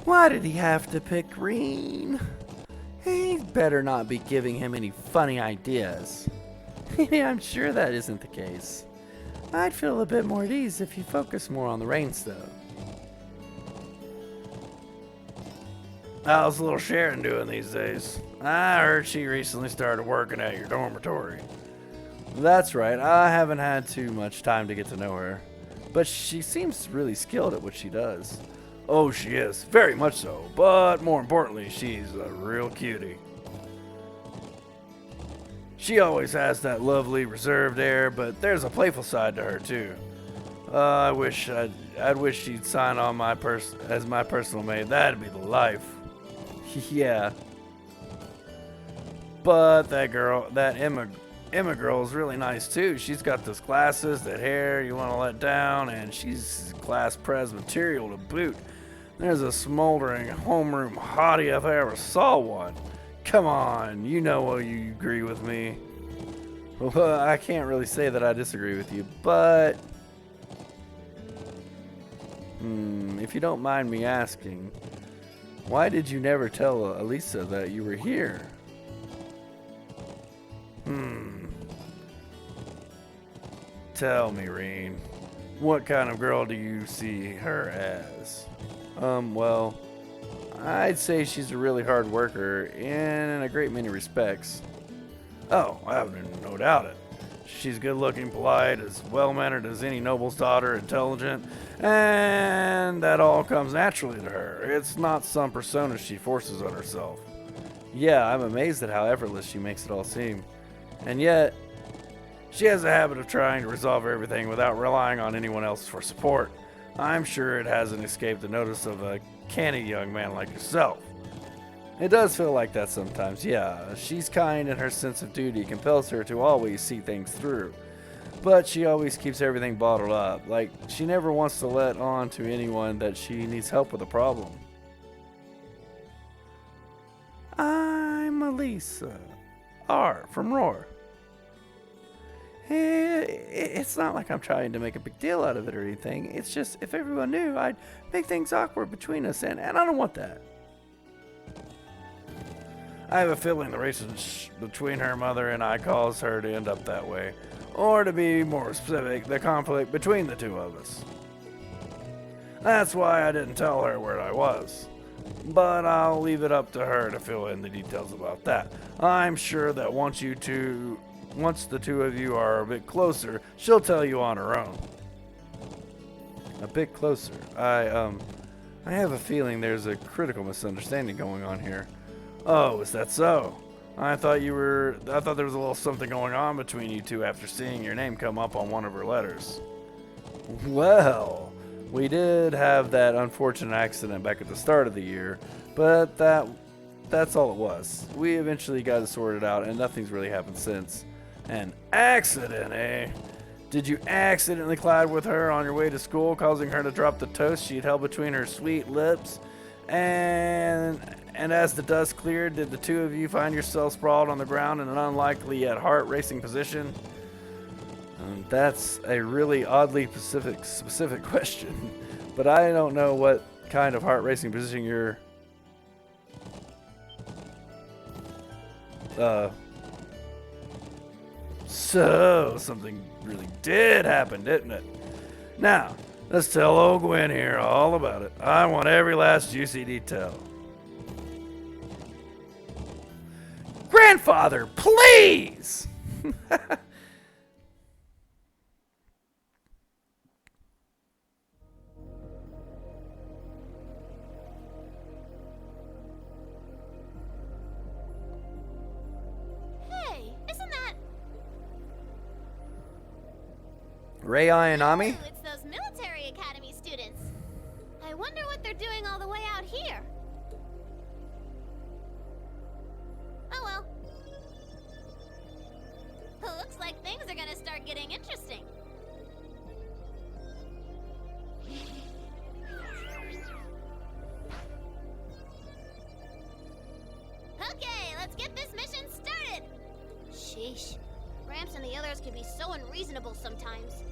Speaker 1: Why did he have to pick Reen? He better not be giving him any funny ideas. I'm sure that isn't the case. I'd feel a bit more at ease if you focus more on the rain stuff. How's little Sharon doing these days? I heard she recently started working at your dormitory. That's right, I haven't had too much time to get to know her. But she seems really skilled at what she does. Oh, she is. Very much so. But more importantly, she's a real cutie. She always has that lovely, reserved air, but there's a playful side to her, too. I'd wish she'd sign on as my personal maid. That'd be the life. Yeah. But that Emma girl is really nice, too. She's got those glasses, that hair you want to let down, and she's class pres material to boot. There's a smoldering homeroom hottie if I ever saw one. Come on, you know you agree with me. Well, I can't really say that I disagree with you, but... if you don't mind me asking, why did you never tell Elisa that you were here? Tell me, Reen, what kind of girl do you see her as? Well, I'd say she's a really hard worker in a great many respects. Oh, I have no doubt it. She's good looking, polite, as well mannered as any noble's daughter, intelligent, and that all comes naturally to her. It's not some persona she forces on herself. Yeah, I'm amazed at how effortless she makes it all seem. And yet, she has a habit of trying to resolve everything without relying on anyone else for support. I'm sure it hasn't escaped the notice of a canny young man like yourself. It does feel like that sometimes, yeah. She's kind and her sense of duty compels her to always see things through. But she always keeps everything bottled up. Like, she never wants to let on to anyone that she needs help with a problem. I'm Elisa. R from Roar. It's not like I'm trying to make a big deal out of it or anything. It's just, if everyone knew, I'd make things awkward between us, and I don't want that. I have a feeling the relationship between her mother and I caused her to end up that way. Or to be more specific, the conflict between the two of us. That's why I didn't tell her where I was. But I'll leave it up to her to fill in the details about that. I'm sure that once the two of you are a bit closer, she'll tell you on her own. A bit closer. I have a feeling there's a critical misunderstanding going on here. Oh, is that so? I thought there was a little something going on between you two after seeing your name come up on one of her letters. Well, we did have that unfortunate accident back at the start of the year, but that's all it was. We eventually got it sorted out, and nothing's really happened since. An accident, eh? Did you accidentally collide with her on your way to school, causing her to drop the toast she'd held between her sweet lips? And as the dust cleared, did the two of you find yourselves sprawled on the ground in an unlikely yet heart-racing position? That's a really oddly specific question, but I don't know what kind of heart-racing position you're... So, something really did happen, didn't it? Now, let's tell old Gwen here all about it. I want every last juicy detail. Grandfather, please!
Speaker 3: Hey, isn't that...
Speaker 1: Rei Ayanami?
Speaker 3: Oh, it's those military academy students. I wonder what they're doing all the way out here. Oh well. Looks like things are gonna start getting interesting. Okay, let's get this mission started. Sheesh. Gramps and the others can be so unreasonable sometimes.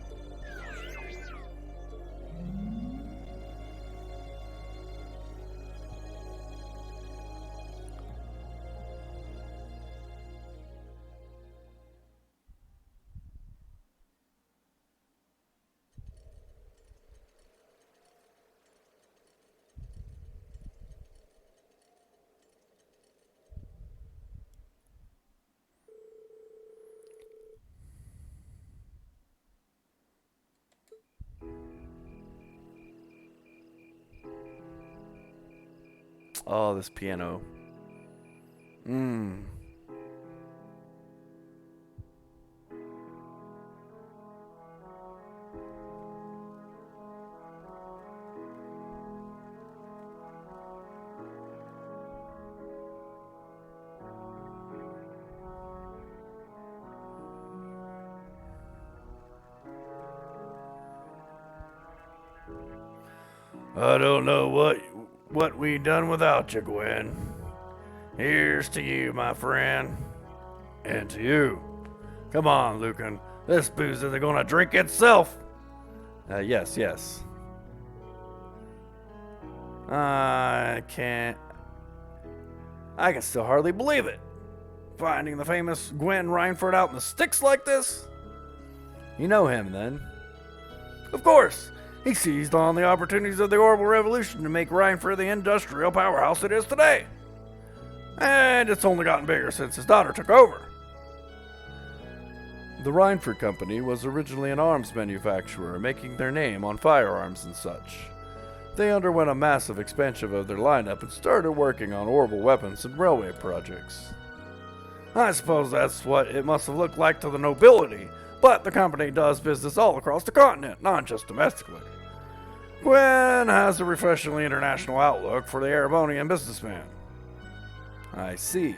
Speaker 1: Oh, this piano. I don't know what we done without you, Gwen. Here's to you, my friend. And to you. Come on, Lucan. This booze isn't gonna drink itself. Yes. I can still hardly believe it. Finding the famous Gwen Reinford out in the sticks like this? You know him, then? Of course. He seized on the opportunities of the Orbital Revolution to make Reinford the industrial powerhouse it is today. And it's only gotten bigger since his daughter took over. The Reinford Company was originally an arms manufacturer, making their name on firearms and such. They underwent a massive expansion of their lineup and started working on orbital weapons and railway projects. I suppose that's what it must have looked like to the nobility, but the company does business all across the continent, not just domestically. Gwen has a refreshingly international outlook for the Erebonian businessman. I see.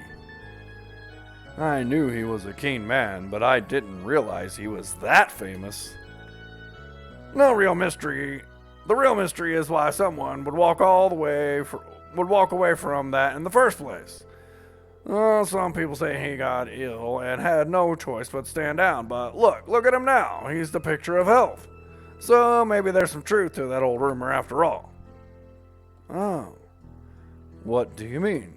Speaker 1: I knew he was a keen man, but I didn't realize he was that famous. No real mystery. The real mystery is why someone would walk away from that in the first place. Some people say he got ill and had no choice but stand down, but look at him now. He's the picture of health. So maybe there's some truth to that old rumor after all. Oh. What do you mean?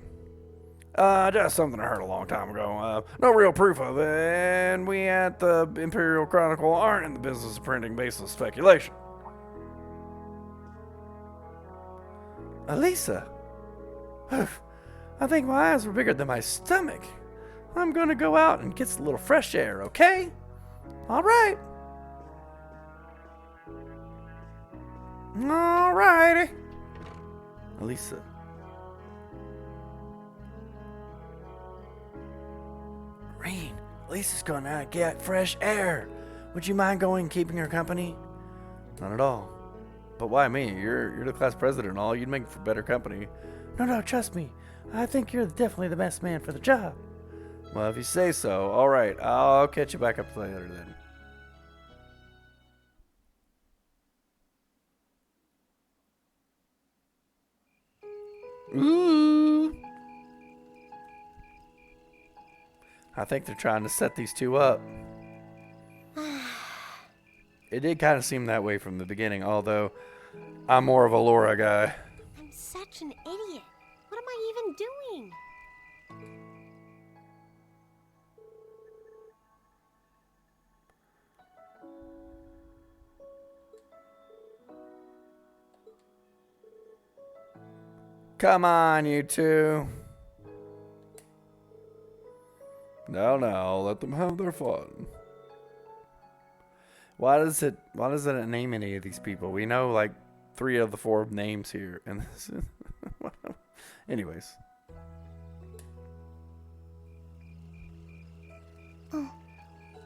Speaker 1: Just something I heard a long time ago. No real proof of it, and we at the Imperial Chronicle aren't in the business of printing baseless speculation. Elisa. I think my eyes were bigger than my stomach. I'm gonna go out and get some little fresh air, okay? All right. All righty. Elisa. Rain, Lisa's gonna get fresh air. Would you mind going and keeping her company? Not at all. But why me? You're the class president and all. You'd make for better company. No, trust me. I think you're definitely the best man for the job. Well, if you say so. All right, I'll catch you back up later then. Ooh. I think they're trying to set these two up. It did kind of seem that way from the beginning, although I'm more of a Laura guy.
Speaker 3: I'm such an idiot. What am I even doing?
Speaker 1: Come on, you two. No, let them have their fun. Why does it name any of these people? We know like 3 of the 4 names here, and this is anyways.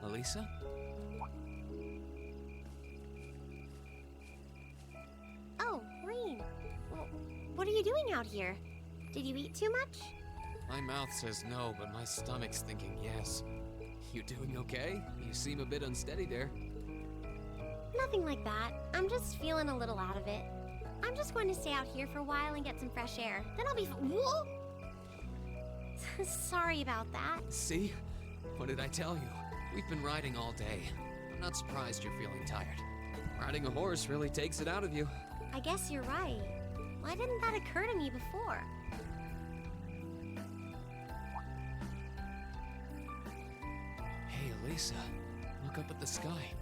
Speaker 2: Elisa?
Speaker 3: Oh, Rain. What are you doing out here? Did you eat too much?
Speaker 2: My mouth says no, but my stomach's thinking yes. You doing okay? You seem a bit unsteady there.
Speaker 3: Nothing like that. I'm just feeling a little out of it. I'm just going to stay out here for a while and get some fresh air. Then I'll be Whoa! Sorry about that.
Speaker 2: See? What did I tell you? We've been riding all day. I'm not surprised you're feeling tired. Riding a horse really takes it out of you.
Speaker 3: I guess you're right. Why didn't that occur to me before?
Speaker 2: Hey, Elisa. Look up at the sky.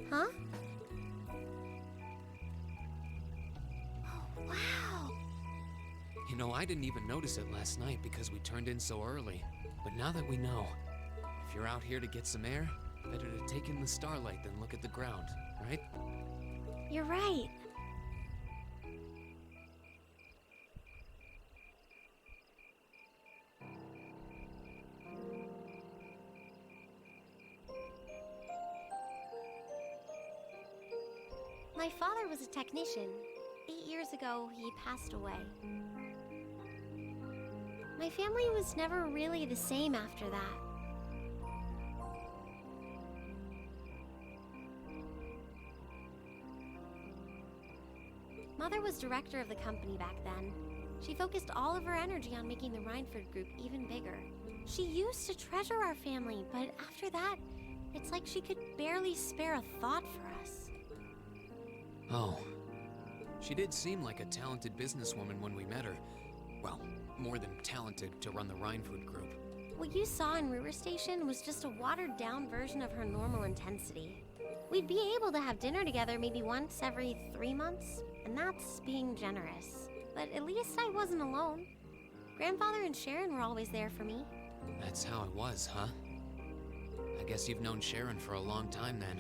Speaker 3: Huh? Oh, wow.
Speaker 2: You know, I didn't even notice it last night because we turned in so early. But now that we know, if you're out here to get some air, better to take in the starlight than look at the ground, right?
Speaker 3: You're right. My father was a technician. 8 years ago, he passed away. My family was never really the same after that. Mother was director of the company back then. She focused all of her energy on making the Rhineford Group even bigger. She used to treasure our family, but after that, it's like she could barely spare a thought for us.
Speaker 2: Oh. She did seem like a talented businesswoman when we met her. Well, more than talented to run the Rhineford Group.
Speaker 3: What you saw in River Station was just a watered-down version of her normal intensity. We'd be able to have dinner together maybe once every 3 months, and that's being generous. But at least I wasn't alone. Grandfather and Sharon were always there for me.
Speaker 2: That's how it was, huh? I guess you've known Sharon for a long time then.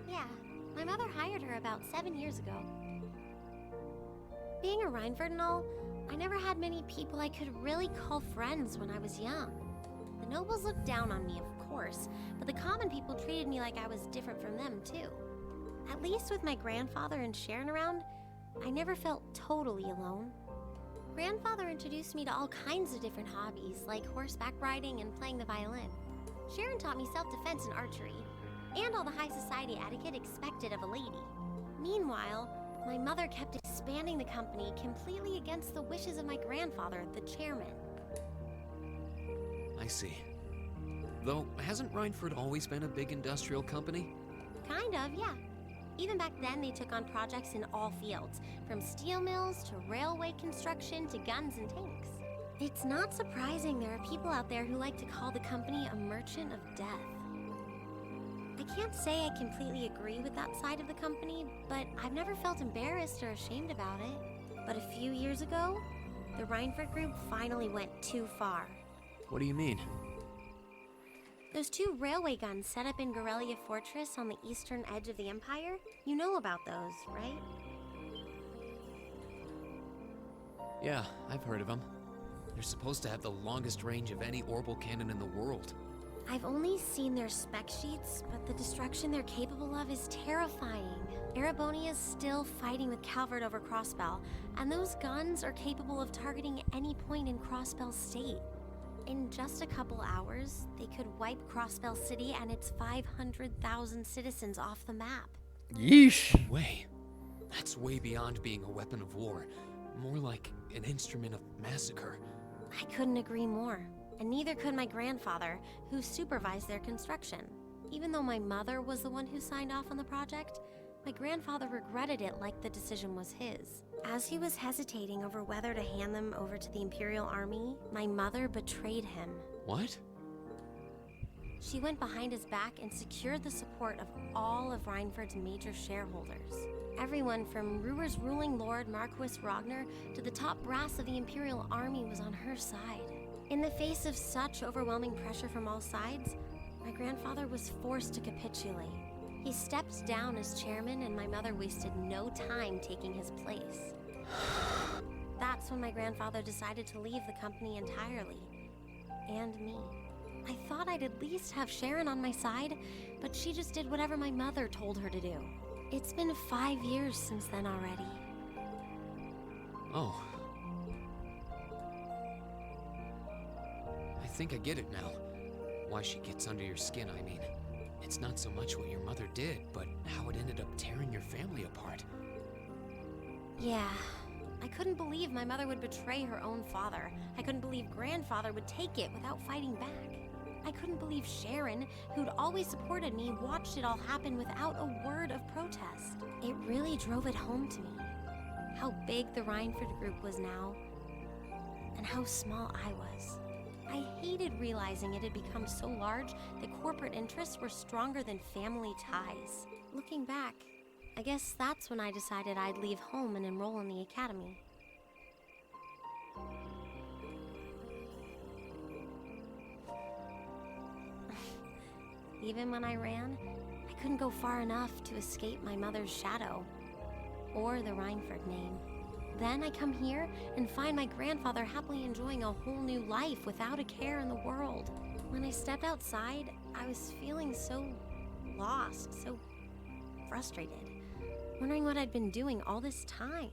Speaker 3: Yeah, my mother hired her about 7 years ago. Being a Rhineford and all, I never had many people I could really call friends when I was young. The nobles looked down on me, of course, but the common people treated me like I was different from them, too. At least with my grandfather and Sharon around, I never felt totally alone. Grandfather introduced me to all kinds of different hobbies, like horseback riding and playing the violin. Sharon taught me self-defense and archery, and all the high society etiquette expected of a lady. Meanwhile, my mother kept expanding the company completely against the wishes of my grandfather, the chairman.
Speaker 2: I see. Though, hasn't Rhineford always been a big industrial company?
Speaker 3: Kind of, yeah. Even back then, they took on projects in all fields, from steel mills to railway construction to guns and tanks. It's not surprising there are people out there who like to call the company a merchant of death. I can't say I completely agree with that side of the company, but I've never felt embarrassed or ashamed about it. But a few years ago, the Rhineford Group finally went too far.
Speaker 2: What do you mean?
Speaker 3: Those 2 railway guns set up in Gorelia Fortress on the eastern edge of the Empire? You know about those, right?
Speaker 2: Yeah, I've heard of them. They're supposed to have the longest range of any orbital cannon in the world.
Speaker 3: I've only seen their spec sheets, but the destruction they're capable of is terrifying. Erebonia's still fighting with Calvert over Crossbell, and those guns are capable of targeting any point in Crossbell State. In just a couple hours, they could wipe Crossbell City and its 500,000 citizens off the map.
Speaker 1: Yeesh.
Speaker 2: Way. That's way beyond being a weapon of war. More like an instrument of massacre.
Speaker 3: I couldn't agree more, and neither could my grandfather, who supervised their construction. Even though my mother was the one who signed off on the project, my grandfather regretted it like the decision was his. As he was hesitating over whether to hand them over to the Imperial Army, my mother betrayed him.
Speaker 2: What?
Speaker 3: She went behind his back and secured the support of all of Rhineford's major shareholders. Everyone from Ruhr's ruling lord Marquis Ragnar to the top brass of the Imperial Army was on her side. In the face of such overwhelming pressure from all sides, my grandfather was forced to capitulate. He stepped down as chairman, and my mother wasted no time taking his place. That's when my grandfather decided to leave the company entirely. And me. I thought I'd at least have Sharon on my side, but she just did whatever my mother told her to do. It's been 5 years since then already.
Speaker 2: Oh. I think I get it now. Why she gets under your skin, I mean. It's not so much what your mother did, but how it ended up tearing your family apart.
Speaker 3: Yeah. I couldn't believe my mother would betray her own father. I couldn't believe grandfather would take it without fighting back. I couldn't believe Sharon, who'd always supported me, watched it all happen without a word of protest. It really drove it home to me. How big the Rhineford Group was now, and how small I was. I hated realizing it had become so large that corporate interests were stronger than family ties. Looking back, I guess that's when I decided I'd leave home and enroll in the academy. Even when I ran, I couldn't go far enough to escape my mother's shadow, or the Rhineford name. Then I come here and find my grandfather happily enjoying a whole new life without a care in the world. When I stepped outside, I was feeling so lost, so frustrated, wondering what I'd been doing all this time.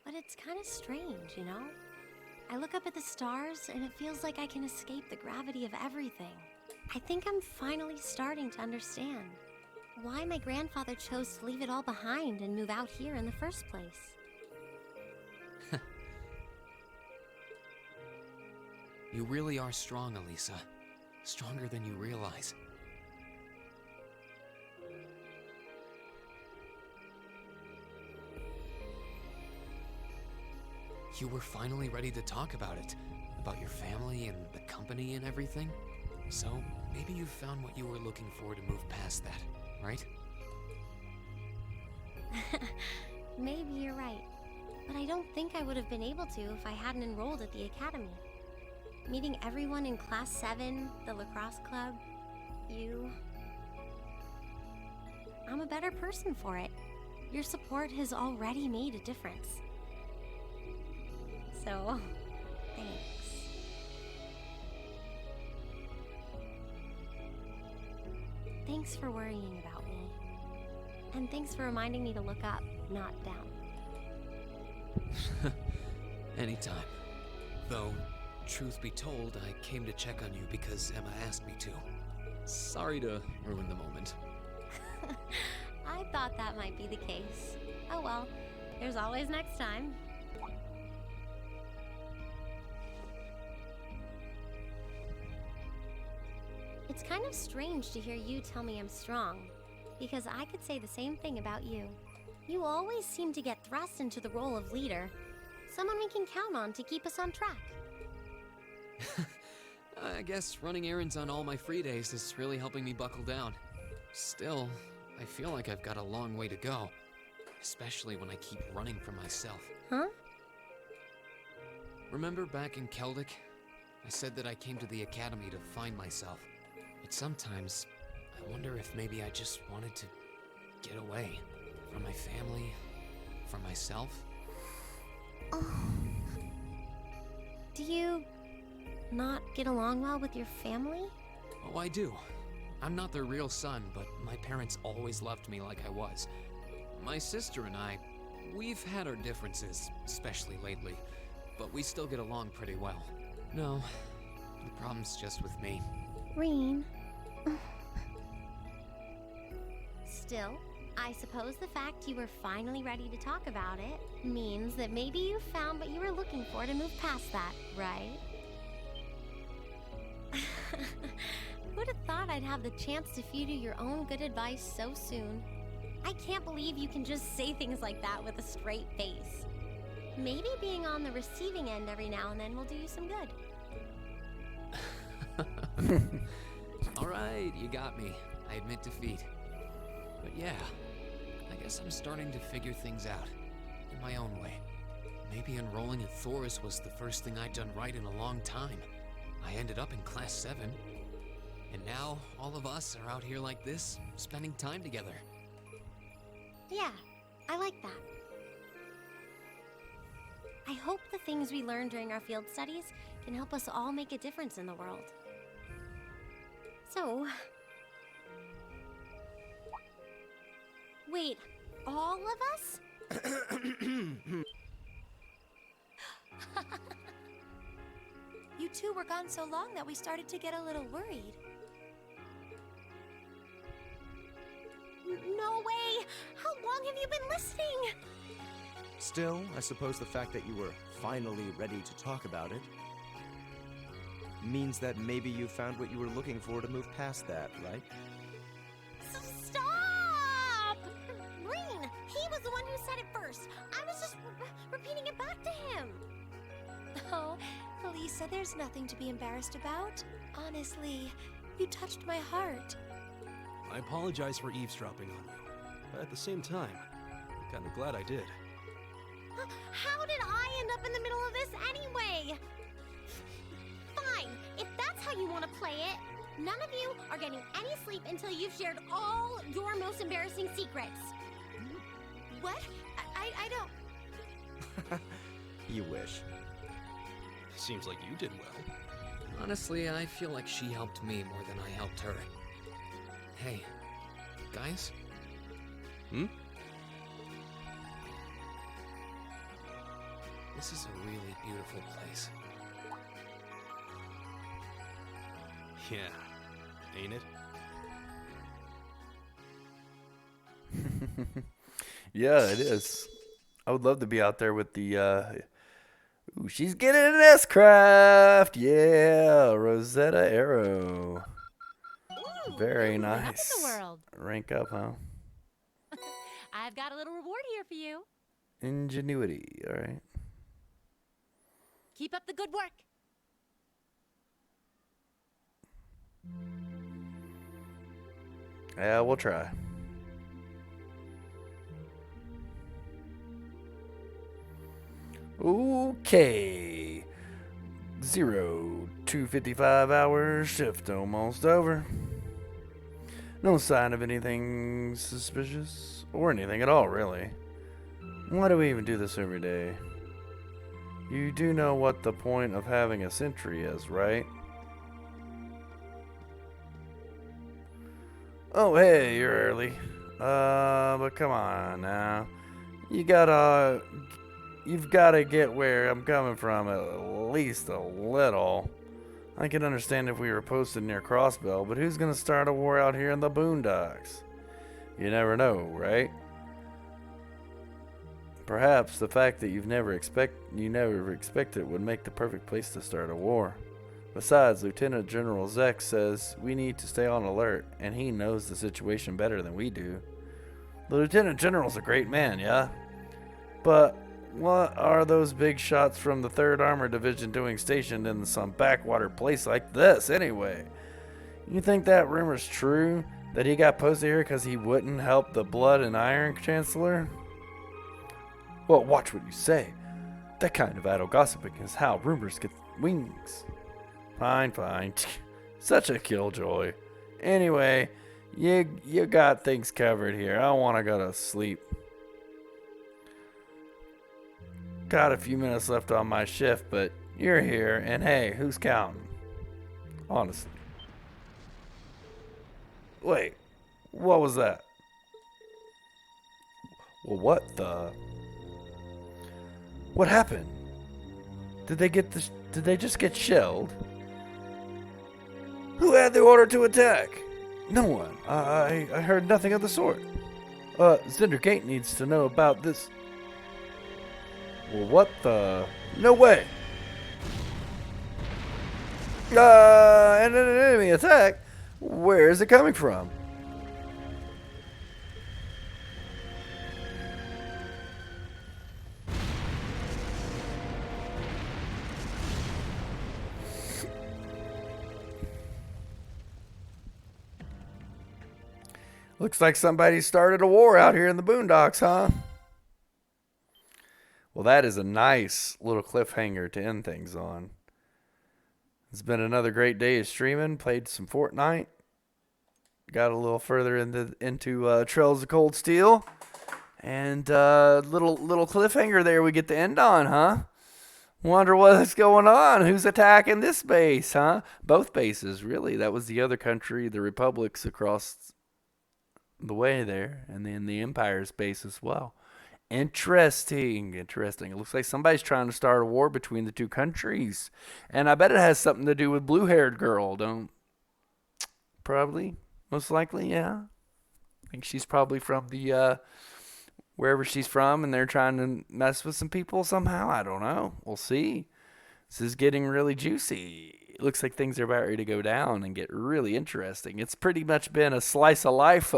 Speaker 3: But it's kind of strange, you know? I look up at the stars and it feels like I can escape the gravity of everything. I think I'm finally starting to understand why my grandfather chose to leave it all behind and move out here in the first place.
Speaker 2: You really are strong, Elisa. Stronger than you realize. You were finally ready to talk about it. About your family and the company and everything. So, maybe you found what you were looking for to move past that, right?
Speaker 3: Maybe you're right. But I don't think I would have been able to if I hadn't enrolled at the academy. Meeting everyone in Class 7, the lacrosse club, you... I'm a better person for it. Your support has already made a difference. So, thanks. Thanks for worrying about me. And thanks for reminding me to look up, not down.
Speaker 2: Anytime. Though, truth be told, I came to check on you because Emma asked me to. Sorry to ruin the moment.
Speaker 3: I thought that might be the case. Oh well, there's always next time. It's kind of strange to hear you tell me I'm strong, because I could say the same thing about you. You always seem to get thrust into the role of leader, someone we can count on to keep us on track.
Speaker 2: I guess running errands on all my free days is really helping me buckle down. Still, I feel like I've got a long way to go, especially when I keep running from myself.
Speaker 3: Huh?
Speaker 2: Remember back in Keldic? I said that I came to the academy to find myself. But sometimes, I wonder if maybe I just wanted to get away from my family, from myself.
Speaker 3: Oh. Do you not get along well with your family?
Speaker 2: Oh, I do. I'm not their real son, but my parents always loved me like I was. My sister and I, we've had our differences, especially lately, but we still get along pretty well. No, the problem's just with me.
Speaker 3: Rean. Still, I suppose the fact you were finally ready to talk about it means that maybe you found what you were looking for to move past that, right? Who'd have thought I'd have the chance to feed you your own good advice so soon? I can't believe you can just say things like that with a straight face. Maybe being on the receiving end every now and then will do you some good.
Speaker 2: Alright, you got me. I admit defeat. But yeah, I guess I'm starting to figure things out. In my own way. Maybe enrolling at Thoris was the first thing I'd done right in a long time. I ended up in Class 7. And now, all of us are out here like this, spending time together.
Speaker 3: Yeah, I like that. I hope the things we learned during our field studies can help us all make a difference in the world. So... Wait, all of us?
Speaker 5: You two were gone so long that we started to get a little worried.
Speaker 3: No way! How long have you been listening?
Speaker 4: Still, I suppose the fact that you were finally ready to talk about it means that maybe you found what you were looking for to move past that, right?
Speaker 3: Stop! Green, he was the one who said it first. I was just repeating it back to him.
Speaker 5: Oh, Lisa, there's nothing to be embarrassed about. Honestly, you touched my heart.
Speaker 6: I apologize for eavesdropping on you, but at the same time, I'm kind of glad I did.
Speaker 3: How did I end up in the middle of this anyway? Fine, if that's how you want to play it. None of you are getting any sleep until you've shared all your most embarrassing secrets.
Speaker 5: What? I don't...
Speaker 4: You wish.
Speaker 6: Seems like you did well.
Speaker 2: Honestly, I feel like she helped me more than I helped her. Hey, guys? This is a really beautiful place.
Speaker 6: Yeah, ain't it?
Speaker 1: Yeah, it is. I would love to be out there with the, ooh, she's getting an S-Craft! Yeah, Rosetta Arrow.
Speaker 7: Ooh,
Speaker 1: Very
Speaker 7: moving up in
Speaker 1: nice.
Speaker 7: the world.
Speaker 1: Rank up, huh?
Speaker 7: I've got a little reward here for you.
Speaker 1: Ingenuity, alright.
Speaker 7: Keep up the good work.
Speaker 1: Yeah, we'll try. Okay. 255 hours shift almost over. No sign of anything suspicious, or anything at all, really. Why do we even do this every day? You do know what the point of having a sentry is, right? Oh, hey, you're early. But come on now. You've gotta get where I'm coming from at least a little. I can understand if we were posted near Crossbell, but who's gonna start a war out here in the boondocks? You never know, right? Perhaps the fact that you never expect it would make the perfect place to start a war. Besides, Lieutenant General Zek says we need to stay on alert, and he knows the situation better than we do. The Lieutenant General's a great man, yeah? But what are those big shots from the 3rd Armored Division doing stationed in some backwater place like this, anyway? You think that rumor's true? That he got posted here because he wouldn't help the Blood and Iron Chancellor? Well, watch what you say. That kind of idle gossiping is how rumors get wings. Fine. Such a killjoy. Anyway, you got things covered here. I want to go to sleep. Got a few minutes left on my shift, but you're here, and hey, who's counting? Honestly. Wait, what was that? Well, what the... What happened? Did they just get shelled? Who had the order to attack? No one. I heard nothing of the sort. Cinder Gate needs to know about this. Well, what the? No way. And an enemy attack? Where is it coming from? Looks like somebody started a war out here in the boondocks, huh? Well, that is a nice little cliffhanger to end things on. It's been another great day of streaming. Played some Fortnite. Got a little further into Trails of Cold Steel. And little cliffhanger there we get to end on, huh? Wonder what's going on. Who's attacking this base, huh? Both bases, really. That was the other country, the republics across the way there, and then the Empire's base as well. Interesting. It looks like somebody's trying to start a war between the two countries, and I bet it has something to do with blue-haired girl. Probably, most likely, yeah. I think she's probably from the wherever she's from, and they're trying to mess with some people somehow. I don't know. We'll see. This is getting really juicy. It looks like things are about ready to go down and get really interesting. It's pretty much been a slice of life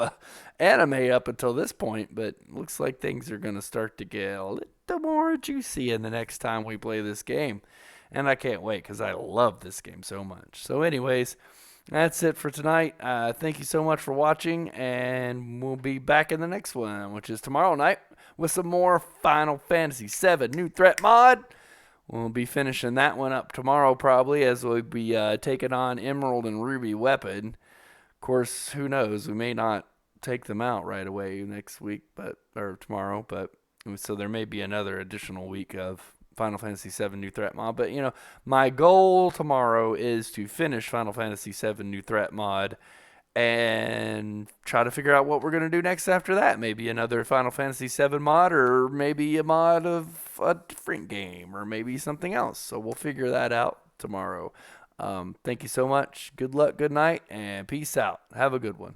Speaker 1: anime up until this point, but it looks like things are going to start to get a little more juicy in the next time we play this game. And I can't wait because I love this game so much. So anyways, that's it for tonight. Thank you so much for watching, and we'll be back in the next one, which is tomorrow night with some more Final Fantasy VII New Threat Mod. We'll be finishing that one up tomorrow probably, as we'll be taking on Emerald and Ruby Weapon. Of course, who knows? We may not take them out right away next week, or tomorrow, but so there may be another additional week of Final Fantasy VII New Threat Mod. But, my goal tomorrow is to finish Final Fantasy VII New Threat Mod and try to figure out what we're going to do next after that. Maybe another Final Fantasy VII mod, or maybe a mod of a different game, or maybe something else. So we'll figure that out tomorrow. Thank you so much. Good luck, good night, and peace out. Have a good one.